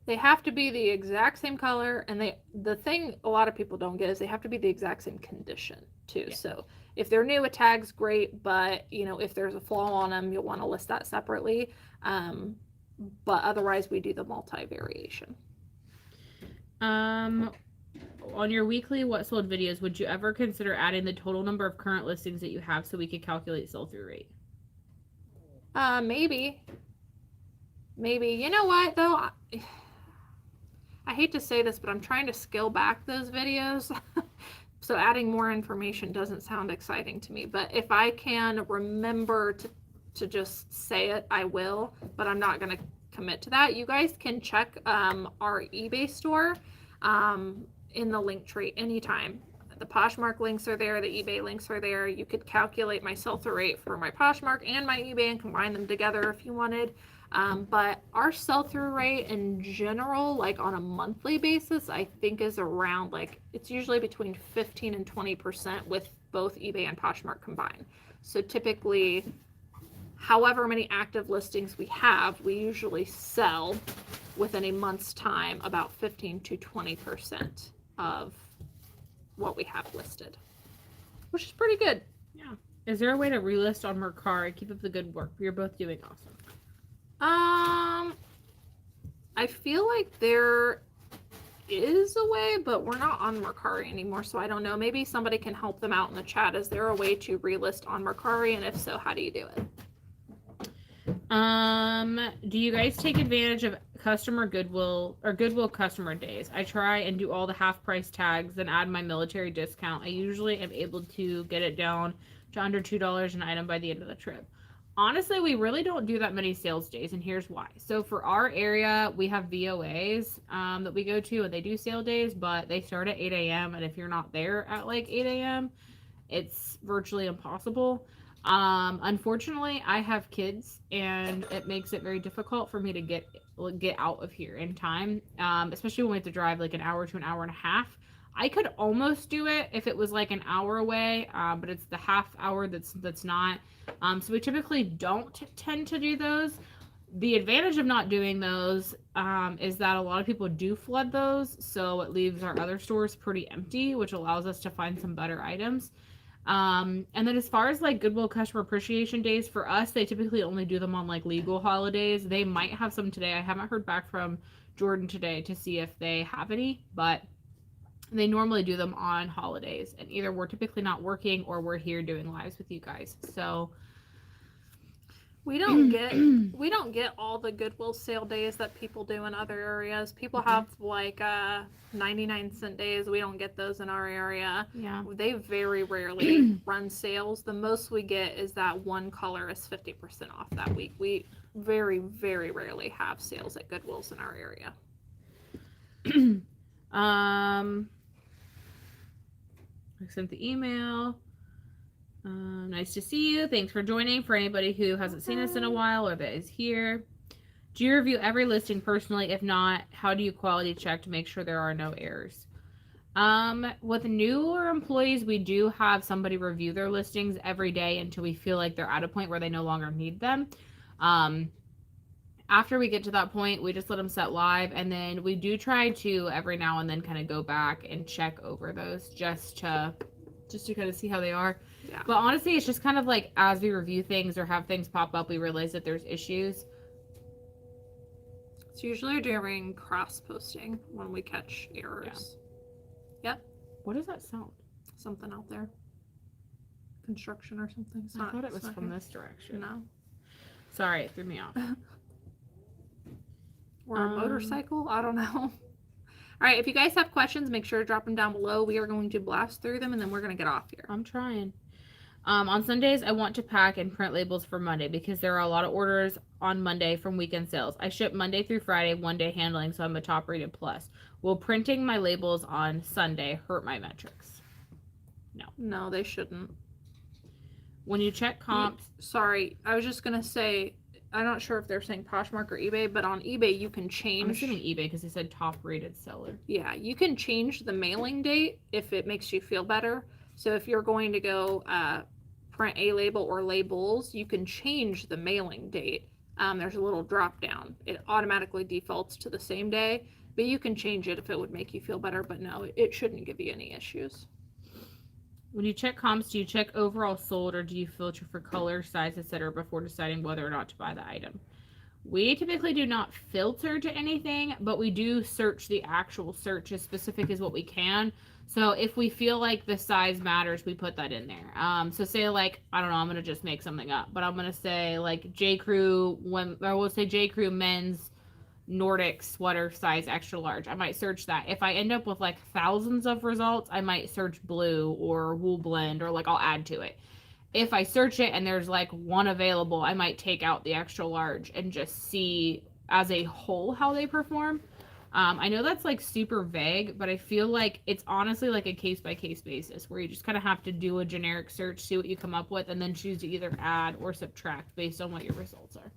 They have to be the exact same color, and the thing a lot of people don't get is they have to be the exact same condition too. Yeah. So if they're new, a tag's great, but if there's a flaw on them, you'll want to list that separately. But otherwise, we do the multi-variation. On your weekly what sold videos, would you ever consider adding the total number of current listings that you have so we could calculate sell-through rate? Maybe. You know what though? I hate to say this, but I'm trying to scale back those videos. So adding more information doesn't sound exciting to me. But if I can remember to just say it, I will. But I'm not going to commit to that. You guys can check our eBay store in the Linktree anytime. The Poshmark links are there. The eBay links are there. You could calculate my sell-through rate for my Poshmark and my eBay and combine them together if you wanted. But our sell-through rate in general, like on a monthly basis, I think is around it's usually between 15 and 20% with both eBay and Poshmark combined. So typically, however many active listings we have, we usually sell within a month's time about 15 to 20% of what we have listed, which is pretty good. Yeah. Is there a way to relist on Mercari? Keep up the good work. You're both doing awesome. I feel like there is a way, but we're not on Mercari anymore, so I don't know. Maybe somebody can help them out in the chat. Is there a way to relist on Mercari, and if so, how do you do it? Do you guys take advantage of customer Goodwill or Goodwill customer days? I try and do all the half price tags, then add my military discount. I usually am able to get it down to under $2 an item by the end of the trip. Honestly, we really don't do that many sales days, and here's why. So for our area, we have VOAs that we go to, and they do sale days, but they start at 8 a.m., and if you're not there at 8 a.m., it's virtually impossible. Unfortunately, I have kids, and it makes it very difficult for me to get out of here in time, especially when we have to drive an hour to an hour and a half. I could almost do it if it was an hour away, but it's the half hour that's not. So we typically don't tend to do those. The advantage of not doing those is that a lot of people do flood those, so it leaves our other stores pretty empty, which allows us to find some better items. And then as far as Goodwill customer appreciation days, for us, they typically only do them on legal holidays. They might have some today. I haven't heard back from Jordan today to see if they have any, but they normally do them on holidays, and either we're typically not working or we're here doing lives with you guys. So we don't get all the Goodwill sale days that people do in other areas. People have 99-cent days. We don't get those in our area. Yeah. They very rarely run sales. The most we get is that one color is 50% off that week. We very, very rarely have sales at Goodwills in our area. I sent the email. Nice to see you. Thanks for joining. For anybody who hasn't seen us in a while or that is here, do you review every listing personally? If not, how do you quality check to make sure there are no errors? With newer employees, we do have somebody review their listings every day until we feel like they're at a point where they no longer need them. After we get to that point, we just let them set live, and then we do try to every now and then kind of go back and check over those just to kind of see how they are. Yeah. But honestly, it's just kind of as we review things or have things pop up, we realize that there's issues. It's usually during cross-posting when we catch errors. Yeah. Yep. What does that sound? Something out there. Construction or something. I thought it was from this direction. No. Sorry, it threw me off. Or a motorcycle? I don't know. All right, if you guys have questions, make sure to drop them down below. We are going to blast through them, and then we're going to get off here. I'm trying. On Sundays, I want to pack and print labels for Monday because there are a lot of orders on Monday from weekend sales. I ship Monday through Friday, 1 day handling, so I'm a top rated plus. Will printing my labels on Sunday hurt my metrics? No. No, they shouldn't. When you check comps, Sorry, I was just gonna say, I'm not sure if they're saying Poshmark or eBay, but on eBay you can I'm change. assuming eBay because they said top rated seller. Yeah, you can change the mailing date if it makes you feel better. So if you're going to go print a label or labels, you can change the mailing date. There's a little drop down. It automatically defaults to the same day, but you can change it if it would make you feel better. But no, it shouldn't give you any issues. When you check comps, do you check overall sold or do you filter for color, size, etc. before deciding whether or not to buy the item? We typically do not filter to anything, but we do search the actual search as specific as what we can. So if we feel like the size matters, we put that in there. So say like, I don't know, I'm going to just make something up, but I'm going to say like J. Crew, we'll say J. Crew men's Nordic sweater size extra large. I might search that. If I end up with like thousands of results, I might search blue or wool blend or like I'll add to it. If I search it and there's like one available, I might take out the extra large and just see as a whole how they perform. I know that's like super vague, but I feel like it's honestly like a case by case basis where you just kind of have to do a generic search, see what you come up with, and then choose to either add or subtract based on what your results are.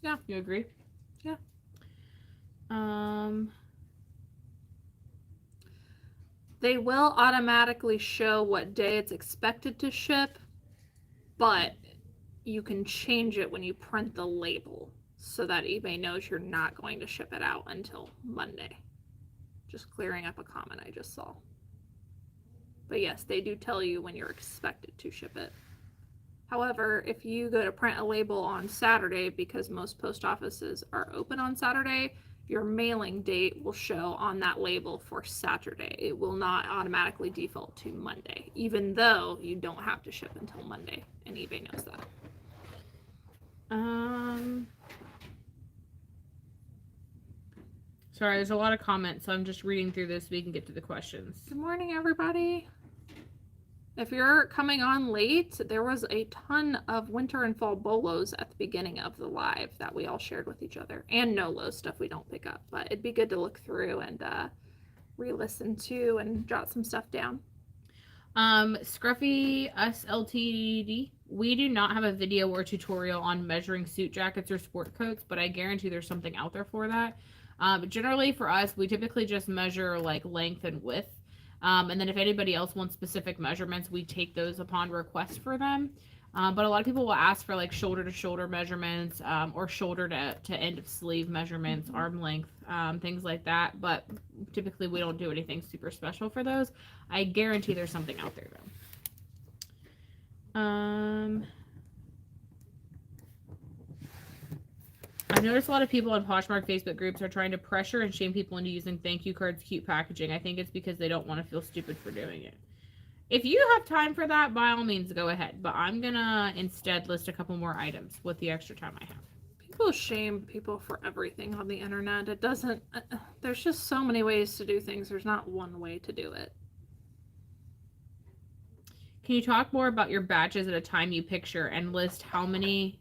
Yeah. You agree? Yeah. They will automatically show what day it's expected to ship, but you can change it when you print the label so that eBay knows you're not going to ship it out until Monday. Just clearing up a comment I just saw. But yes, they do tell you when you're expected to ship it. However, if you go to print a label on Saturday, because most post offices are open on Saturday, your mailing date will show on that label for Saturday. It will not automatically default to Monday, even though you don't have to ship until Monday, and eBay knows that. Sorry, there's a lot of comments, so I'm just reading through this so we can get to the questions. Good morning, everybody. If you're coming on late, there was a ton of winter and fall bolos at the beginning of the live that we all shared with each other, and NOLO stuff we don't pick up, but it'd be good to look through and re-listen to and jot some stuff down. Scruffy SLTD, we do not have a video or tutorial on measuring suit jackets or sport coats, but I guarantee there's something out there for that. Generally for us, we typically just measure like length and width. And then if anybody else wants specific measurements, we take those upon request for them. But a lot of people will ask for like shoulder to shoulder measurements, or shoulder to end of sleeve measurements, arm length, things like that. But typically we don't do anything super special for those. I guarantee there's something out there though. I've noticed a lot of people on Poshmark Facebook groups are trying to pressure and shame people into using thank you cards, cute packaging. I think it's because they don't want to feel stupid for doing it. If you have time for that, by all means, go ahead. But I'm going to instead list a couple more items with the extra time I have. People shame people for everything on the internet. It doesn't, there's just so many ways to do things. There's not one way to do it. Can you talk more about your batches at a time you picture and list how many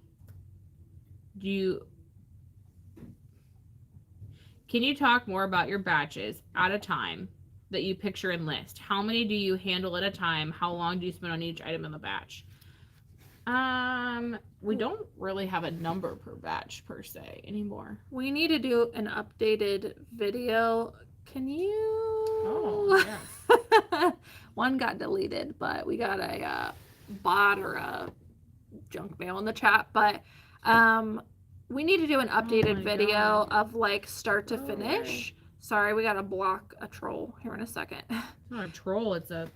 do you... Can you talk more about your batches at a time that you picture and list? How many do you handle at a time? How long do you spend on each item in the batch? We don't really have a number per batch per se anymore. We need to do an updated video. Can you? Oh, yes. One got deleted, but we got a bot or a junk mail in the chat. But we need to do an updated video of like start to finish. Sorry, we gotta block a troll here in a second. It's not a troll, it's a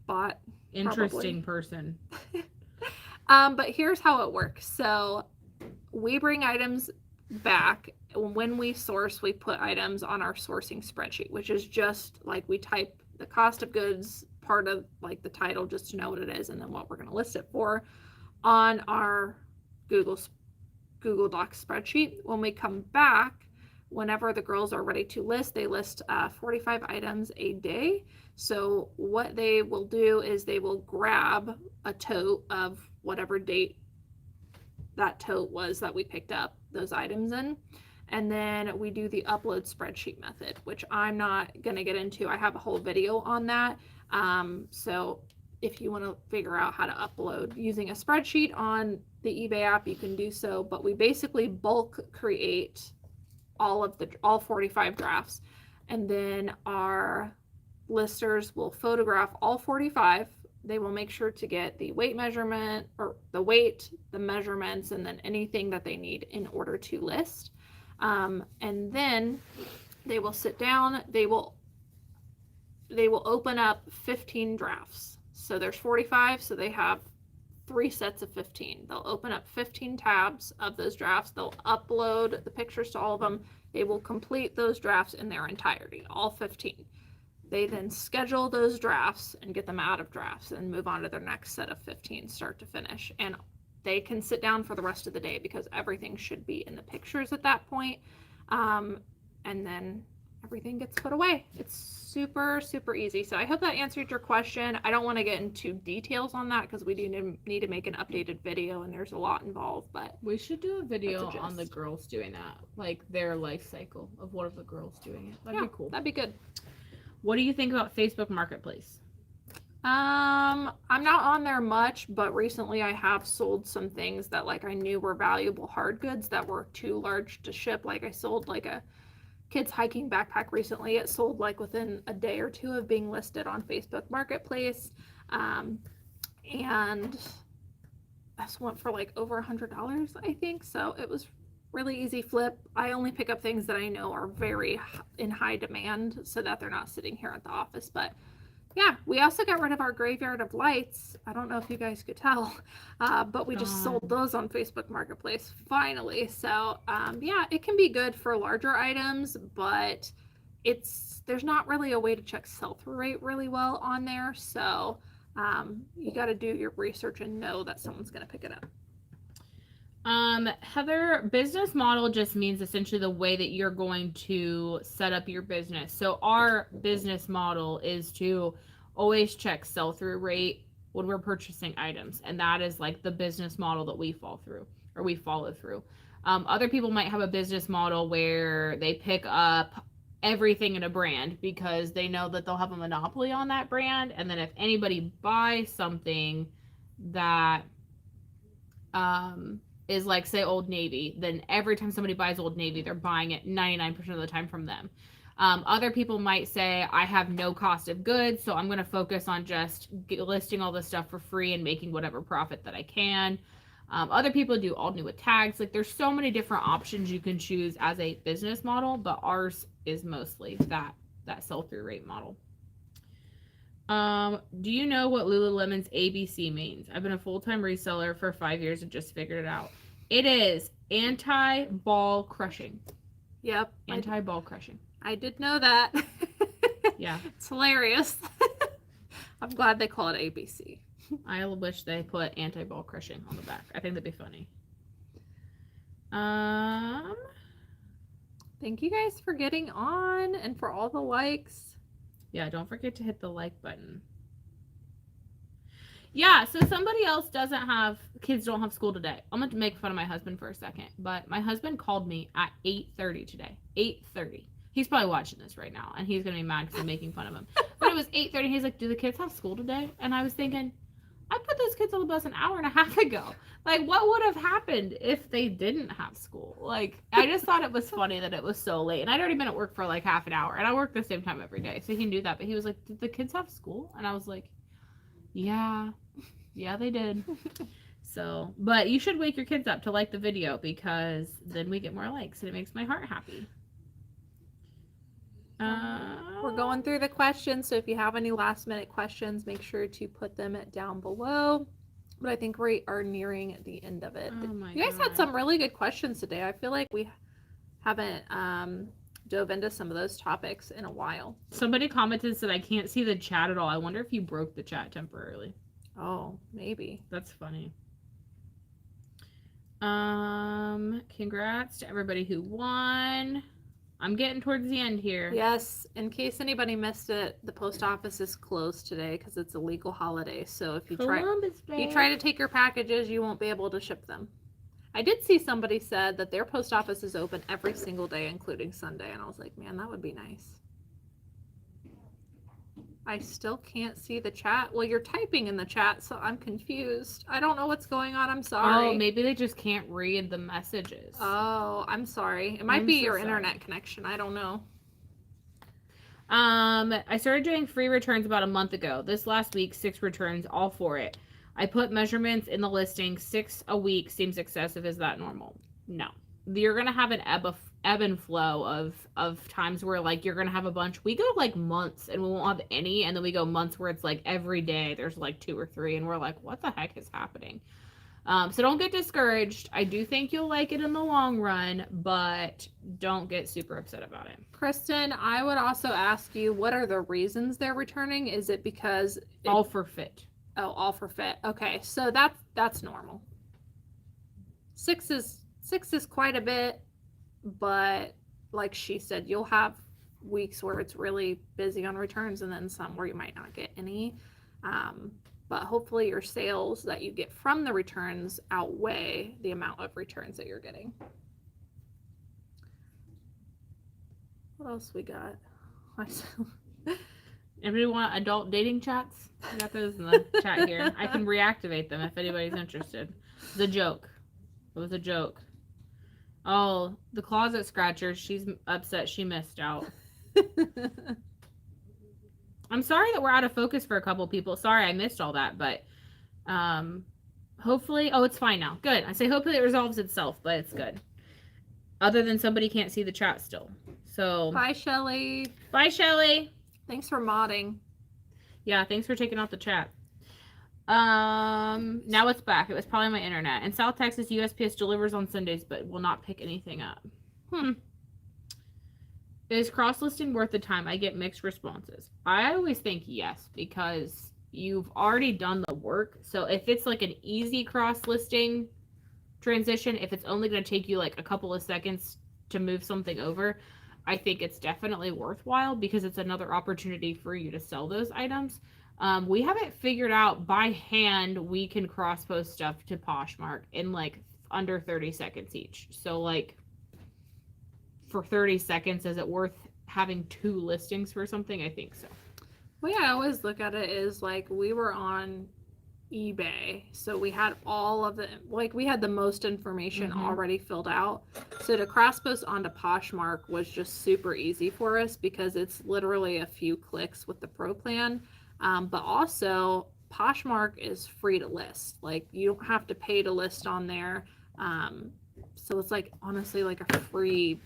bot. Interesting person. But here's how it works. So we bring items back. When we source, we put items on our sourcing spreadsheet, which is just like we type the cost of goods, part of like the title, just to know what it is, and then what we're going to list it for on our Google Docs spreadsheet. When we come back, whenever the girls are ready to list, they list 45 items a day. So what they will do is they will grab a tote of whatever date that tote was that we picked up those items in. And then we do the upload spreadsheet method, which I'm not going to get into. I have a whole video on that. So if you want to figure out how to upload using a spreadsheet on the eBay app, you can do so. But we basically bulk create all 45 drafts, and then our listers will photograph all 45. They will make sure to get the weight measurement, or the weight, the measurements, and then anything that they need in order to list. And then they will sit down. They will open up 15 drafts. So there's 45, so they have 3 sets of 15. They'll open up 15 tabs of those drafts. They'll upload the pictures to all of them. They will complete those drafts in their entirety, all 15. They then schedule those drafts and get them out of drafts and move on to their next set of 15, start to finish. And they can sit down for the rest of the day because everything should be in the pictures at that point. And then everything gets put away. It's super, super easy. So I hope that answered your question. I don't want to get into details on that because we do need to make an updated video and there's a lot involved, but we should do a video on the girls doing that, like their life cycle of one of the girls doing it. That'd be cool. That'd be good. What do you think about Facebook Marketplace? I'm not on there much, but recently I have sold some things that like I knew were valuable hard goods that were too large to ship. Like I sold like a kids hiking backpack recently. It sold like within a day or two of being listed on Facebook Marketplace. And this went for like over $100, I think. So it was really easy flip. I only pick up things that I know are very in high demand so that they're not sitting here at the office. But yeah, we also got rid of our graveyard of lights. I don't know if you guys could tell, but we just sold those on Facebook Marketplace finally. So yeah, it can be good for larger items, but there's not really a way to check sell-through rate really well on there. So you got to do your research and know that someone's going to pick it up. Heather, business model just means essentially the way that you're going to set up your business. So our business model is to always check sell-through rate when we're purchasing items. And that is like the business model that we follow through. Other people might have a business model where they pick up everything in a brand because they know that they'll have a monopoly on that brand. And then if anybody buys something that, is like, say, Old Navy, then every time somebody buys Old Navy, they're buying it 99% of the time from them. Other people might say, I have no cost of goods, so I'm going to focus on just listing all this stuff for free and making whatever profit that I can. Other people do all new with tags. Like, there's so many different options you can choose as a business model, but ours is mostly that sell-through rate model. Do you know what Lululemon's ABC means? I've been a full-time reseller for 5 years and just figured it out. It is anti-ball crushing. Yep. Anti-ball crushing. I did know that. Yeah. It's hilarious. I'm glad they call it ABC. I wish they put anti-ball crushing on the back. I think that'd be funny. Thank you guys for getting on and for all the likes. Yeah, don't forget to hit the like button. Yeah, so somebody else kids don't have school today. I'm going to make fun of my husband for a second, but my husband called me at 8:30 today. 8:30. He's probably watching this right now, and he's going to be mad because I'm making fun of him. But it was 8:30, he's like, do the kids have school today? And I was thinking, I put those kids on the bus an hour and a half ago. Like, what would have happened if they didn't have school? Like, I just thought it was funny that it was so late. And I'd already been at work for like half an hour. And I work the same time every day. So he knew that. But he was like, did the kids have school? And I was like, yeah, they did. So, but you should wake your kids up to like the video because then we get more likes and it makes my heart happy. We're going through the questions, so if you have any last minute questions, make sure to put them down below. But I think we are nearing the end of it. You guys had some really good questions today. I feel like we haven't dove into some of those topics in a while. Somebody commented that I can't see the chat at all. I wonder if you broke the chat temporarily. Oh, maybe. That's funny. Congrats to everybody who won. I'm getting towards the end here. Yes, in case anybody missed it, the post office is closed today because it's a legal holiday. So if you try to take your packages, you won't be able to ship them. I did see somebody said that their post office is open every single day, including Sunday, and I was like, man, that would be nice. I still can't see the chat. Well, you're typing in the chat, so I'm confused. I don't know what's going on. I'm sorry. Oh, maybe they just can't read the messages. Oh, I'm sorry. It might I'm be so your sorry. internet connection. I don't know. I started doing free returns about a month ago. This last week, 6 returns, all for it. I put measurements in the listing. 6 a week seems excessive. Is that normal? No. You're gonna have an ebb and flow of times where like you're gonna have a bunch. We go like months and we won't have any, and then we go months where it's like every day there's like 2 or 3, and we're like, what the heck is happening? So don't get discouraged. I do think you'll like it in the long run, but don't get super upset about it. Kristen, I would also ask you, what are the reasons they're returning? Is it because All for fit. Oh, all for fit. Okay, so that's normal. 6 is quite a bit, but like she said, you'll have weeks where it's really busy on returns, and then some where you might not get any. But hopefully your sales that you get from the returns outweigh the amount of returns that you're getting. What else we got? Anybody want adult dating chats? I got those in the chat here. I can reactivate them if anybody's interested. It's a joke. It was a joke. Oh, the closet scratcher. She's upset she missed out. I'm sorry that we're out of focus for a couple people. Sorry I missed all that, but hopefully, oh, it's fine now. Good. I say hopefully it resolves itself, but it's good. Other than somebody can't see the chat still. So Bye, Shelly. Bye, Shelly. Thanks for modding. Yeah, thanks for taking off the chat. Now it's back. It was probably my internet. In South Texas, USPS delivers on Sundays, but will not pick anything up. Is cross-listing worth the time? I get mixed responses. I always think yes, because you've already done the work. So if it's like an easy cross-listing transition, if it's only going to take you like a couple of seconds to move something over, I think it's definitely worthwhile because it's another opportunity for you to sell those items. We haven't figured out by hand we can cross-post stuff to Poshmark in like under 30 seconds each. So like for 30 seconds, is it worth having 2 listings for something? I think so. The way I always look at it is like we were on eBay, so we had all of the, like we had the most information already filled out. So to cross post onto Poshmark was just super easy for us because it's literally a few clicks with the pro plan. But also Poshmark is free to list. Like you don't have to pay to list on there. So it's like honestly like a free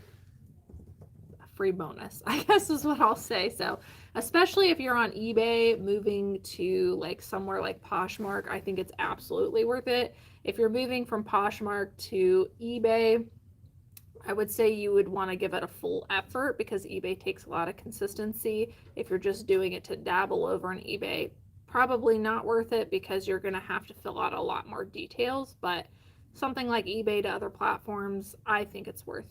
bonus, I guess is what I'll say. So especially if you're on eBay moving to like somewhere like Poshmark, I think it's absolutely worth it. If you're moving from Poshmark to eBay, I would say you would want to give it a full effort because eBay takes a lot of consistency. If you're just doing it to dabble over on eBay, probably not worth it because you're going to have to fill out a lot more details. But something like eBay to other platforms, I think it's worth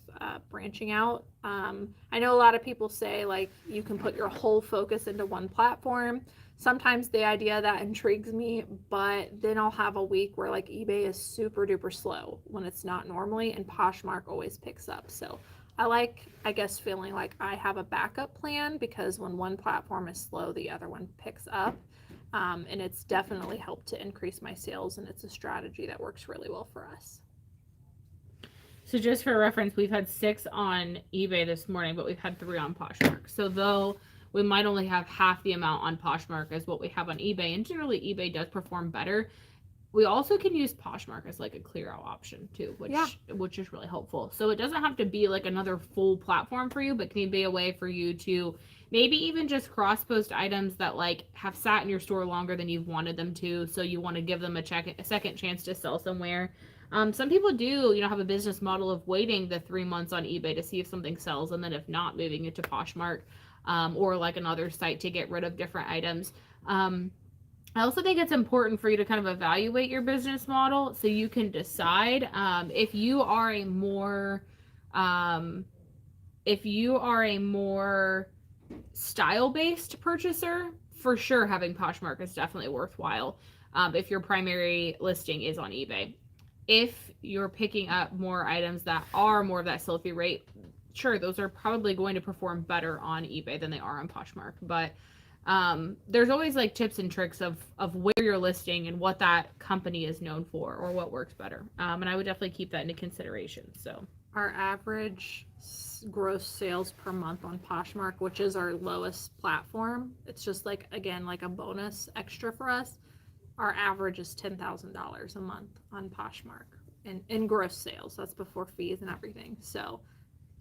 branching out. I know a lot of people say like you can put your whole focus into one platform. Sometimes the idea that intrigues me, but then I'll have a week where like eBay is super duper slow when it's not normally, and Poshmark always picks up. So I like, I guess, feeling like I have a backup plan because when one platform is slow, the other one picks up. And it's definitely helped to increase my sales, and it's a strategy that works really well for us. So just for reference, we've had 6 on eBay this morning, but we've had 3 on Poshmark. So though we might only have half the amount on Poshmark as what we have on eBay, and generally eBay does perform better, we also can use Poshmark as like a clear out option too, which is really helpful. So it doesn't have to be like another full platform for you, but can be a way for you to maybe even just cross post items that like have sat in your store longer than you've wanted them to. So you want to give them a second chance to sell somewhere. Some people do, have a business model of waiting the 3 months on eBay to see if something sells, and then if not, moving it to Poshmark or like another site to get rid of different items. I also think it's important for you to kind of evaluate your business model so you can decide if you are a more style-based purchaser, for sure having Poshmark is definitely worthwhile if your primary listing is on eBay. If you're picking up more items that are more of that sell-through rate, sure, those are probably going to perform better on eBay than they are on Poshmark. But There's always like tips and tricks of where you're listing and what that company is known for or what works better. And I would definitely keep that into consideration. So our average gross sales per month on Poshmark, which is our lowest platform, it's just like, again, like a bonus extra for us. Our average is $10,000 a month on Poshmark in gross sales. That's before fees and everything. So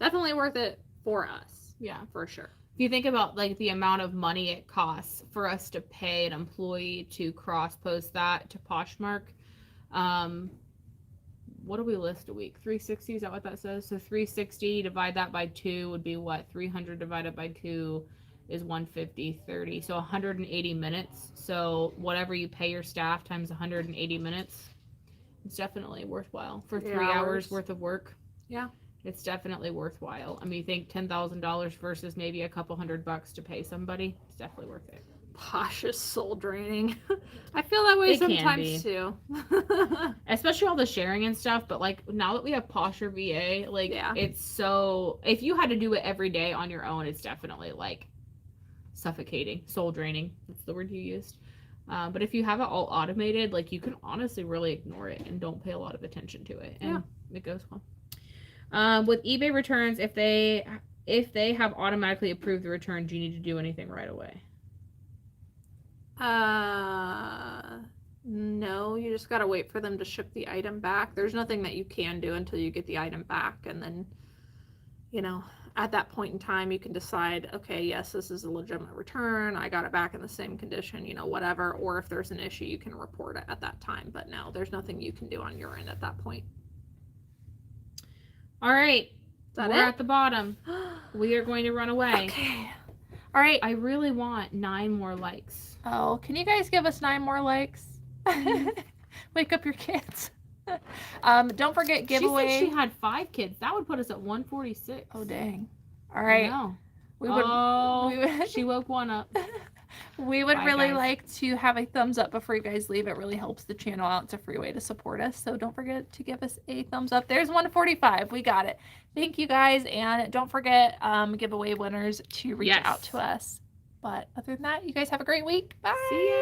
definitely worth it for us. yeah, For sure. if you think about like the amount of money it costs for us to pay an employee to cross post that to Poshmark, what do we list a week? 360, is that what that says? So 360, divide that by 2 would be what? 300 divided by 2 is 150, 30. So 180 minutes. So whatever you pay your staff times 180 minutes, it's definitely worthwhile for 3 hours worth of work. Yeah. It's definitely worthwhile. I mean, you think $10,000 versus maybe a couple $100 to pay somebody, it's definitely worth it. Posh is soul draining. I feel that way sometimes too. Especially all the sharing and stuff, but like now that we have Posh or VA, like it's so, if you had to do it every day on your own, it's definitely like suffocating, soul draining. That's the word you used. But if you have it all automated, like you can honestly really ignore it and don't pay a lot of attention to it, and it goes well. With eBay returns, if they have automatically approved the return, do you need to do anything right away? No, you just gotta wait for them to ship the item back. There's nothing that you can do until you get the item back, and then, you know, at that point in time, you can decide, okay, yes, this is a legitimate return. I got it back in the same condition, you know, whatever. Or if there's an issue, you can report it at that time. But no, there's nothing you can do on your end at that point. All right, we're at the bottom. We are going to run away. Okay. All right. I really want 9 more likes. Oh, can you guys give us 9 more likes? Wake up your kids. Don't forget giveaway. She said she had 5 kids. That would put us at 146. Oh, dang. All right. She woke one up. We would really like to have a thumbs up before you guys leave. It really helps the channel out. It's a free way to support us. So don't forget to give us a thumbs up. There's 145. We got it. Thank you guys. And don't forget giveaway winners to reach out to us. But other than that, you guys have a great week. Bye. See ya.